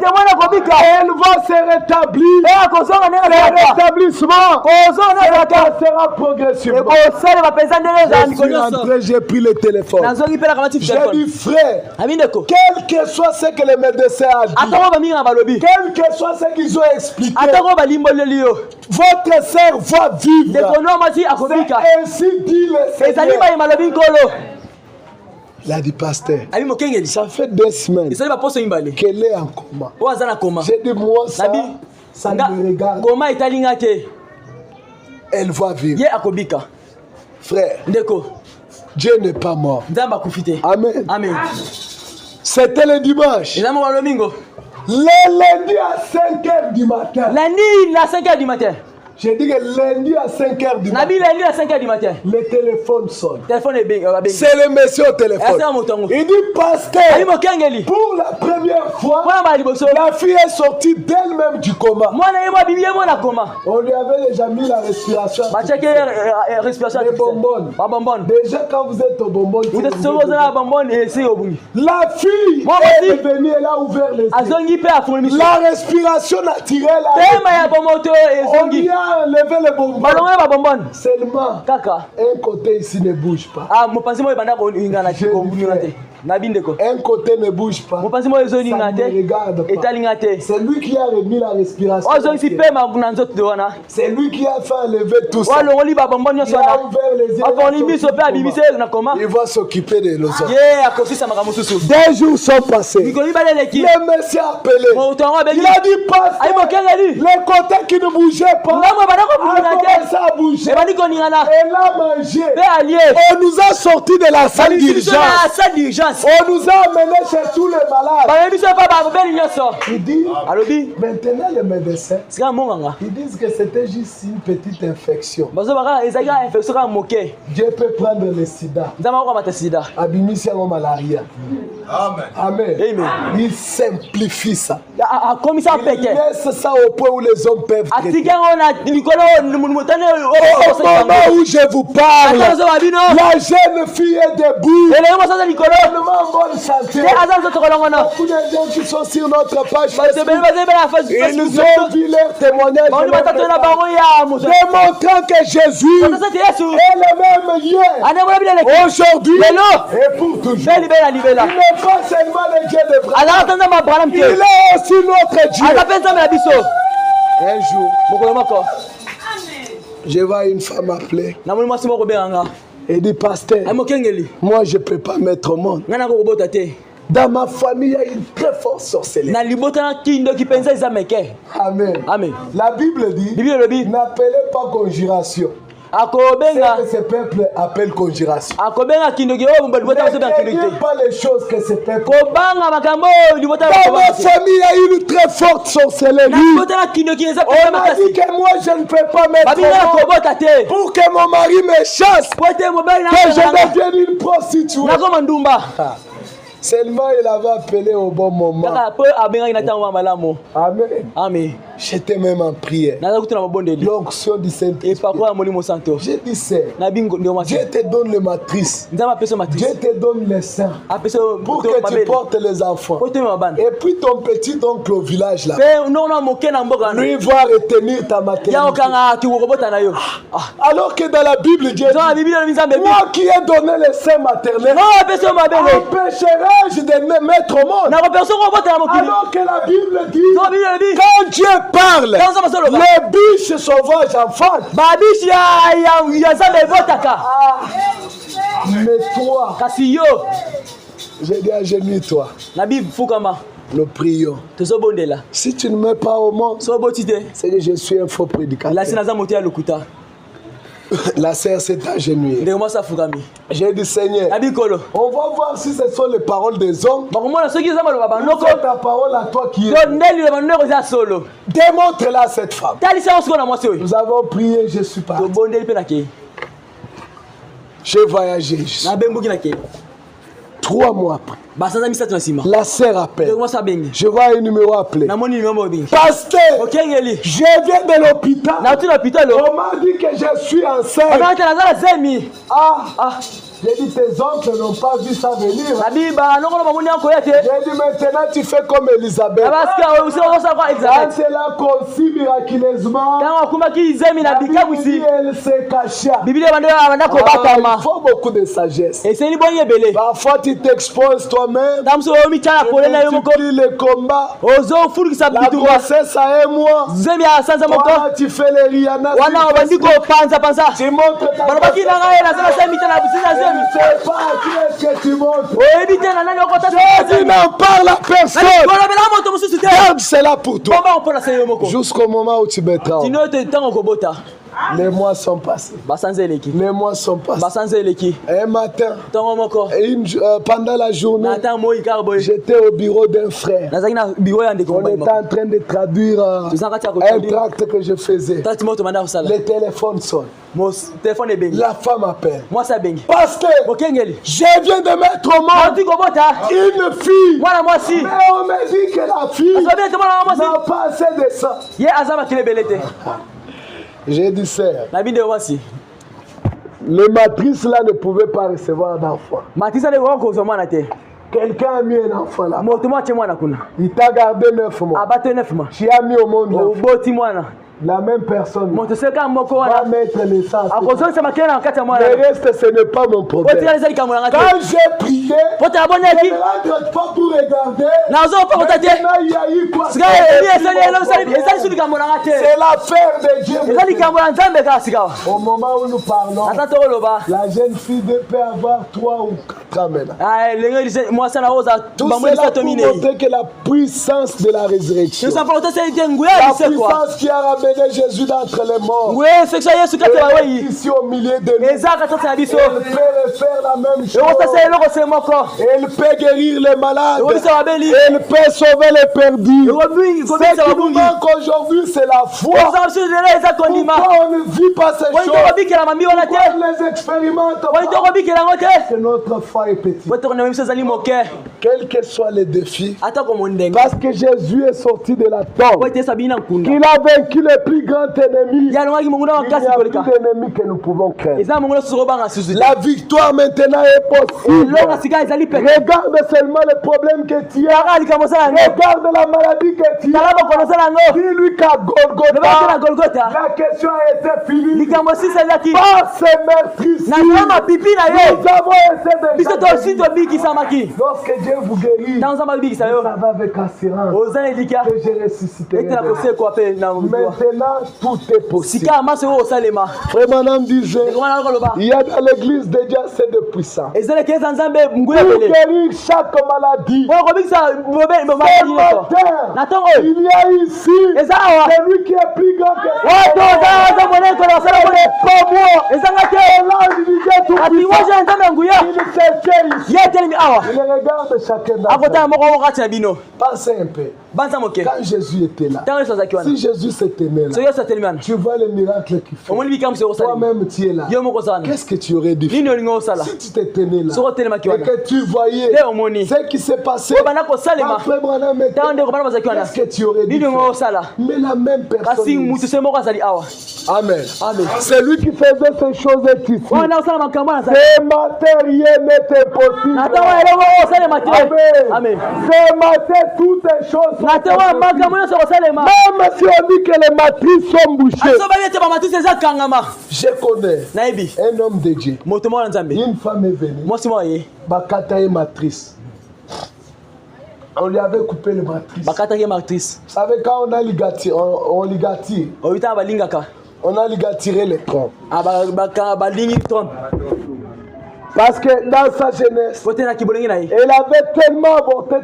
va se rétablir. Le rétablissement sera progressivement. Je suis rentré, j'ai pris le téléphone. J'ai dit, frère, quel que soit ce que les médecins ont dit, quel que soit ce qu'ils ont expliqué, votre sœur va vivre. C'est ainsi dit le Seigneur. Il a dit, pasteur, ça fait 2 semaines qu'elle est en coma. J'ai dit, moi, ça me regarde. Elle va vivre. Frère, Dieu n'est pas mort. Amen. C'était le dimanche. Le lundi à 5h du matin. J'ai dit que lundi à 5h du matin. Le téléphone sonne. C'est le monsieur au téléphone. Il dit, pasteur, pour la première fois, la fille est sortie d'elle-même du coma. On lui avait déjà mis la respiration. Les bonbonnes. Déjà quand vous êtes au bonbon, la fille est venue, elle a ouvert les yeux. La respiration naturelle. On y a a enlevé le bonbon. balongo ba bonbon Seulement, kaka un côté ici ne bouge pas. ah mopanzi mo ebanda ko ingana chikombunga te na bindeko Un côté ne bouge pas. mopanzi mo ezo Ça ninga ne te regarde pas. etalinga te C'est lui qui a remis la respiration. ozo sipema kuna nzoto de wana C'est lui qui a fait enlever tout ça. walongoli ba bonbon Il nyonso a wana ouvert les yeux. akoni biso pe abibise na koma Il va s'occuper de nos hommes. ye akosisa makambo susu Des jours sont passés. mikoli baleleki Le Messie a appelé. moto yango abeli Il a dit, pasteur, ayi mokengeli les côtés qui ne bougeaient pas ngambo ebanda a kobungana commencé te à bouger. ebandi koningana Et l'a mangé. pe alie On nous a sortis de la salle d'urgence. salle d'urgence On nous a amenés chez tous les malades. bayebi biso pa babeli nyonso Il dit, alobi maintenant les médecins, sika monganga ils disent que c'était juste une petite infection. bazobaka ezalaki kaka infection kaka moke Dieu peut prendre le sida. nzambe akokamata sida Abimisi yango malaria. Amen. Amen. Il simplifie ça. akomisa Il peke laisse ça au point où les hommes peuvent traiter. atiki yango na likolo motane Au moment où je vous parle, azoba bino la jeune fille est debout. elenge mosanza likolo Tellement en bonne santé. te aza nzoto kolongono Beaucoup de gens qui sont sur notre page basebeli Facebook, bazebela ils nous ont vu leur témoignage baoni batato na bango ya moto démontrant que Jésus basati yesu est le même hier, anemona bileleki aujourd'hui lelo et pour toujours. mpe libela libela Il n'est pas seulement le Dieu de vrai, azaka ta nzambe abraham il te est aussi notre Dieu. aza mpe nzambe na biso Un jour, mokolo moko je vois une femme appeler namoni mwasi moko obenganga et dit, pasteur, ayi mokengeli moi je ne peux pas mettre au monde. ngai nakokobota te Dans ma famille, il y a une très forte sorcellerie. na libota na kindoki mpenza eza meke Amen. amen La Bible dit, bible elobi n'appelez pas conjuration. akobenga C'est que ce peuple appelle conjuration. akobenga kindoki oyo libota Ne basobenga kindoki craignez te pas les choses que ce peuple. kobanga makambo oyo libota Dans ma famille, il y a une très forte sorcellerie. libota na kindoki eza On m'a dit que moi, je ne peux pas mettre babinga au monde kobota te pour que mon mari me chasse, po te mobali que je na devienne une prostituée. nakoma ndumba Seulement, il avait appelé au bon moment. kaka po abengaki na ntango ya malamu Amen. amen J'étais même en prière. naza kutu na mabondeli L'onction du Saint-Esprit. epako ya molimo santo J'ai dit, c'est na bingo ndio mwasi Dieu te donne les matrices. nzambe apesa matrice Dieu te donne les seins apesa pour que tu portes les enfants. po temi mabana Et puis ton petit oncle au village là, mpe ndongo na moke na mboka lui va retenir ta ya maternité. okanga kikokobota na yo Alors que dans la Bible, Dieu eza na dit, biblia elobi nzambe moi qui ai donné les seins maternels, ngo apesa yo mabele empêcherai-je de me mettre au monde? nakopesa ngo obota na mokili Alors que la Bible dit, zo biblia elobi quand Dieu parle, Quand nzambe azoloba les biches sauvages enfantent. babishi ya nzambe ebotaka Mais toi, kasi yo j'ai dit agenouille-toi. na bifukama Nous prions. tozobondela Si tu ne mets pas au monde, so oboti te c'est que je suis un faux prédicateur. lasi naza moto ya lokuta La sœur s'est agenouillée. ndenge mwasi afukami J'ai dit, Seigneur, na bikolo on va voir si ce sont les paroles des hommes. bakomona soki eza maloba banoko C'est ta parole à toi qui est. to nde liloba ndeko eza solo Démontre-la à cette femme. talisa yango sikoyo na mwasi oyo Nous avons prié, je suis parti. tobondeli mpe nakei J'ai voyagé. nabembuki nakei 3 mois après, basanza misato na nsima la sœur appelle. ndeko mwasi abengi Je vois un numéro appelé. namoni nimero mobengi Pasteur, okengeli je viens de l'hôpital. nauti na hôpital On m'a dit que je suis enceinte. akanata naza na zemi Ah, j'ai dit, tes oncles n'ont pas vu ça venir. nabi banongolo bamoni yango koya te J'ai dit, maintenant tu fais comme Elisabeth. abasika osala kwa Quand elizabeth elle a conçu miraculeusement, ntango akumaki zemi na la Bible bikamwisi dit, elle se cacha. biblia banda Ah, kobatama il faut beaucoup de sagesse. esengeli bonyi ebele Parfois tu t'exposes toi-même. ntango moso omitya na pole na yo Tu moko multiplies les combats. ozofulukisa La bitumba grossesse a un mois. zemi ya sanza moko Voilà, tu fais les rianas. wana obandi kopanzapanza Tu montres ta balobaki na ngai naza na zemi te na busi na Je zemi ne sais pas à qui est-ce que tu montres. oyebi te na nani okota Tu n'en parles à personne. kolobela moto mosusu te Garde cela pour toi. bomba mpona se yo moko Jusqu'au moment où tu mettras. tino ete ntango okobota Les mois sont passés. basanza eleki Les mois sont passés. basanza eleki Un matin, ntango moko pendant la journée, na ntango moi kaka boye j'étais au bureau d'un frère. nazalaki na biro ya ndeko On mobali était moko en train de traduire toza kati ya un kotoli tract que je faisais. tati moto manda kosala Le téléphone sonne. telefone ebengi La femme appelle. mwasi abengi Pasteur, mokengeli je viens de mettre au monde nauti kobota une fille. mwana mwasi Mais on me dit que la fille azobi ete mwana wa mwasi n'a pas assez de sang. ye aza makili ebele te J'ai dit, sœur, nabi ndeko mwasi les matrices là ne pouvaient pas recevoir d'enfant. matisa ndeko kaka kozwa mwana te Quelqu'un a mis un enfant là. moto mwa atie mwana kuna Il t'a gardé 9 mois. abate 9 mois Tu as mis au monde l'enfant. oboti mwana La même personne moto seka moko va wana mettre l'essence. akozo sema kena nkati ya mwana Le reste, ce n'est pas mon problème. otika ezali kamona ngate Quand j'ai prié, pota je aboneki ne rentre pas pour regarder. nazo pa kotate Maintenant, il y a eu quoi? sika eli ezali suli kamona ngate C'est l'affaire de Dieu. ezali kamona nzambe ka sika Au moment où nous parlons, ata tokoloba la jeune fille peut avoir 3 ou 4 ans maintenant. lenge mwasi na oza Tout bamweli cela sato pour minei montrer que la puissance de la résurrection, nyonso mpo kotasa ete nguya la lisekwa puissance qui a ramené Jésus d'entre les morts, nguya seksio ya yesu kati ya est bawei ici au milieu de nous. eza kati na biso Elle peut faire la même chose. ekotasa eloko se moko Elle peut guérir les malades. ekobisa babeli Elle peut sauver les perdus. ekobisa Ce qui nous babungi manque aujourd'hui, c'est la foi. oza biso lelo eza kondima Pourquoi on ne vit pas ces poni choses? tokobikela mambi wana te Pourquoi on les expérimente poni pas? tokobikela yango te Que notre foi est petite. po tokona biso ezali moke Quels que soient les défis, atako mondenge parce que Jésus est sorti de la po tombe, ete esa bina nkunda qu'il a vaincu le plus grand ennemi. ya alongaki monguna Il n'y makasi a plus koleka d'ennemi que nous pouvons craindre. eza monguna susu kobanga susu te La victoire maintenant est possible. eloko sika ezali pete Regarde seulement le problème que tu as. taka likambo osala yango Regarde la maladie que tu tala as. bokono osala yango Dis-lui qu'à lobaki na Golgotha, golgota la question a été finie. likambo sisa ezaki Par ces meurtres na yo mapipi na yo nous avons essayé biso de tosi tobikisamaki lorsque Dieu vous guérit, ntango nzambe abibikisa yo ça va avec assurance oza na elika que je ressusciterai. ete na kosekwa mpe na mwa Maintenant, tout est possible. sika ya maso oyo osalema Frère Manam disait, ekomana lokoloba il y a dans l'église de Dieu assez de puissance. ezalaki eza nzambe nguya Pour pele guérir chaque maladie. po kobikisa Ce maladi nyonso matin, na ntongo oyo il y a ici eza awa celui qui est plus grand que wato oza monene kola osala kole pas moi. ezanga te L'ange du Dieu tout ati puissant. moja nzambe ya nguya Il se tient ici. ye etelemi awa Il regarde chacun d'entre akotala moko moko kati na bino nous. Pensez un peu. banza moke Quand Jésus était là, ntango yesu azalaki wana si Jésus s'était né là, soki yesu atelemi wana tu vois les miracles qu'il fait. omoni bikambo soki osalemi Toi-même, tu es là. yo moko oza wana Qu'est-ce que tu aurais dû faire nini olingi osala si tu t'étais né là soki otelemaki et wana que tu voyais te omoni ce qui s'est passé oyo banda kosalema quand Frère Branham était ntango ndeko bana bazalaki wana qu'est-ce que tu aurais dû nini olingi faire? osala Mais la même kasi personne. mutu se moko azali awa Amen. amen C'est lui qui faisait ces choses ici. oyo na osala makambo wana azali Ce matin, rien n'était possible. na ntango elongo oyo osalema te Amen. amen Ce matin, toutes ces choses sont na ntango ya makambo nyonso kosalema même si on dit que les matrices sont bouchées. aso babi ete bamatisi eza kangama Je connais nayebi un homme de Dieu. moto moko na nzambe Une femme est venue. mwasi moko ye Bakata est matrice. On lui avait coupé les matrices. bakataki ye matrice Vous savez, quand on a ligaturé, on ligature, oyo ntango balingaka on a ligaturé les troncs. balingi trompe Parce que dans sa jeunesse, po te na kibolenge na ye elle avait tellement avorté,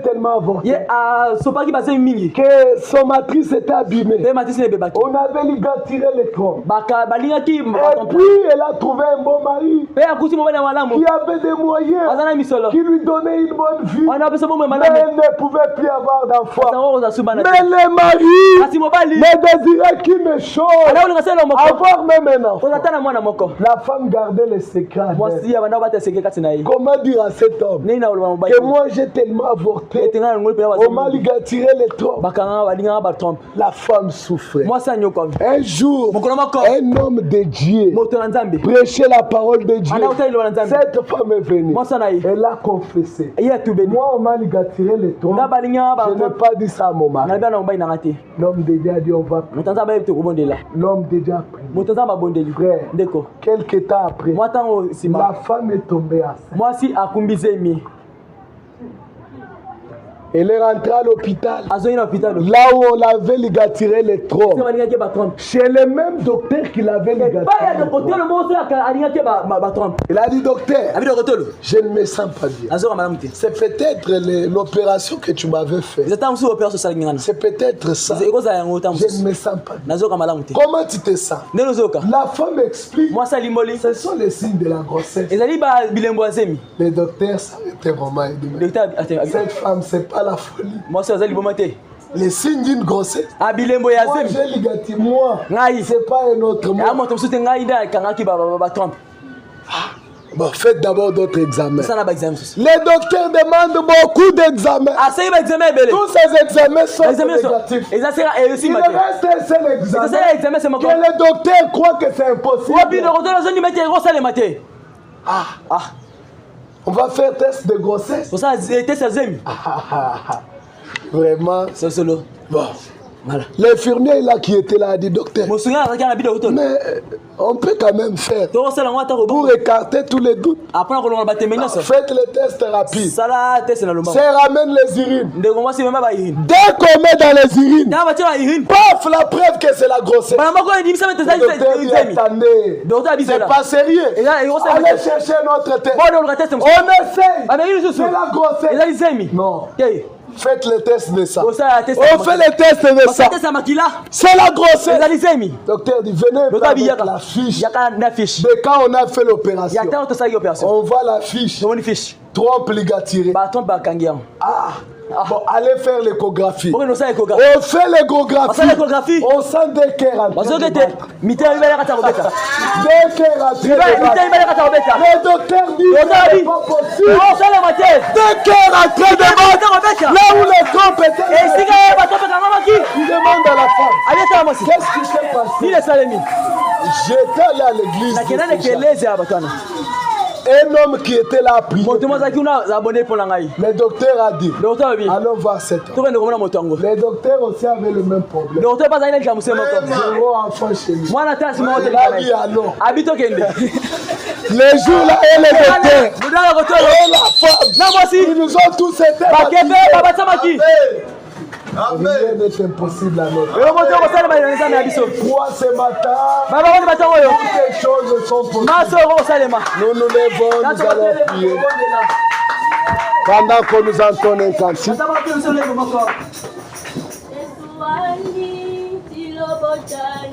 ye asopaki basemi mingi que son matrice était abîmée. mpe matisi na ebebaki On avait ligaturé les troncs. balingaki Et puis, elle a trouvé un bon mari mpe akuti mobali ya malamu qui avait des moyens, aza na misolo qui lui donnait une bonne vie. wana apesa bomo ya Mais malamu elle ne pouvait plus avoir d'enfant. sango koza subana Mais te le mari kasi mobali ne désirait qu'une chose, ana kolinga sala moko avoir même un enfant. koza ta na mwana moko La femme gardait les secrets. mwasi ya banda bata seke kati na ye Comment dire à cet homme nini na koloba mobali que moi j'ai tellement avorté, ete ngai na ngoli mpena on m'a ligaturé les troncs. bakanga balinganga batrompe La femme souffrait. mwasi anyokwami Un jour, mokolo moko un homme de Dieu moto na nzambe prêchait la parole de Dieu. ana kotala liloba na nzambe Cette femme est venue. mwasi na ye Elle a confessé. ye atubeli Moi, on m'a ligaturé les troncs. nga balinganga Je n'ai batrompe pas dit ça à mon mari. na bia na mobali nanga te L'homme de Dieu a dit on va prier. moto nzambe ayebi te kobondela L'homme de Dieu a prié. moto nzambe abondeli Frère, ndeko quelques temps après, mwa ntango nsima la femme est tombée enceinte. mwasi akumbi zemi Elle est rentrée à l'hôpital. azongi na hôpital Là où on l'avait ligaturé les se troncs. balingaki batrompe Chez le même docteur qui l'avait epai ya ligaturé. dokotelo moko so alingaki batrompe Il a dit docteur, abi dokotelo je ne me sens pas bien. azoka malamu te C'est peut-être l'opération que tu m'avais fait. eza ntango mosusu opération osalaki ngana C'est peut-être ça. ekozala yango ntango Je ne mosusu me sens pas bien. nazoka malamu te Comment tu te sens? ndenge ozoyoka La femme explique. mwasi alimboli Ce sont les signes de la grossesse. ezali bilembo ya zemi Les docteurs s'arrêtaient vraiment et disaient, docteur cette femme, c'est pas la folie. mwasi aza liboma te Les signes d'une grossesse. bilembo ya Moi, zemi j'ai ligaturé. Moi, ngai c'est pas un autre ya moi. moto mosusu te ngai nde akangaki batrompe Bon, faites d'abord d'autres examens. osala baexamen mosusu Les docteurs demandent beaucoup d'examens. asali baexamen ebele Tous ces examens sont examen nyonso négatifs. eza seka Il esima te reste un seul examen ezasala examen se que moko les docteurs croient que c'est impossible. wapi dokotelo azondima ete ekosalema te On va faire test de grossesse. kosala test ya zemi Vraiment. sosolo Bon. Voilà. L'infirmier là qui était là a dit docteur. Mais on peut quand même faire pour écarter tous les doutes. Faites les tests rapides. Ça ramène les urines. Dès qu'on met dans les urines, paf, la preuve que c'est la grossesse. Le docteur dit attendez, c'est pas sérieux. Allez chercher notre test. On essaye. C'est la grossesse. Non. Faites le test de ça. On fait le test de ça. C'est la grossesse. Docteur dit venez avec la fiche. De quand on a fait l'opération. On voit la fiche. Trompe ligaturée. Bon, allez faire l'échographie. On fait l'échographie. On sent des cœurs en train de battre. Des cœurs en train de battre. Le docteur dit c'est pas possible. Des cœurs en train de battre. Là où les trompes étaient. Il demande à la femme. Qu'est-ce qui s'est passé? J'étais allé à l'église. Un homme qui était là à prier. Le docteur a dit allons voir cet homme. Le docteur aussi avait le même problème. Zéro enfant chez lui. Il a dit allons. Les jours là et le docteur et la femme, ils nous ont tous été baptisés. Rien n'est impossible à notre. Pourquoi ce matin, toutes les choses sont possibles. Nous nous levons, nous allons prier. Pendant que nous entendons un cantique.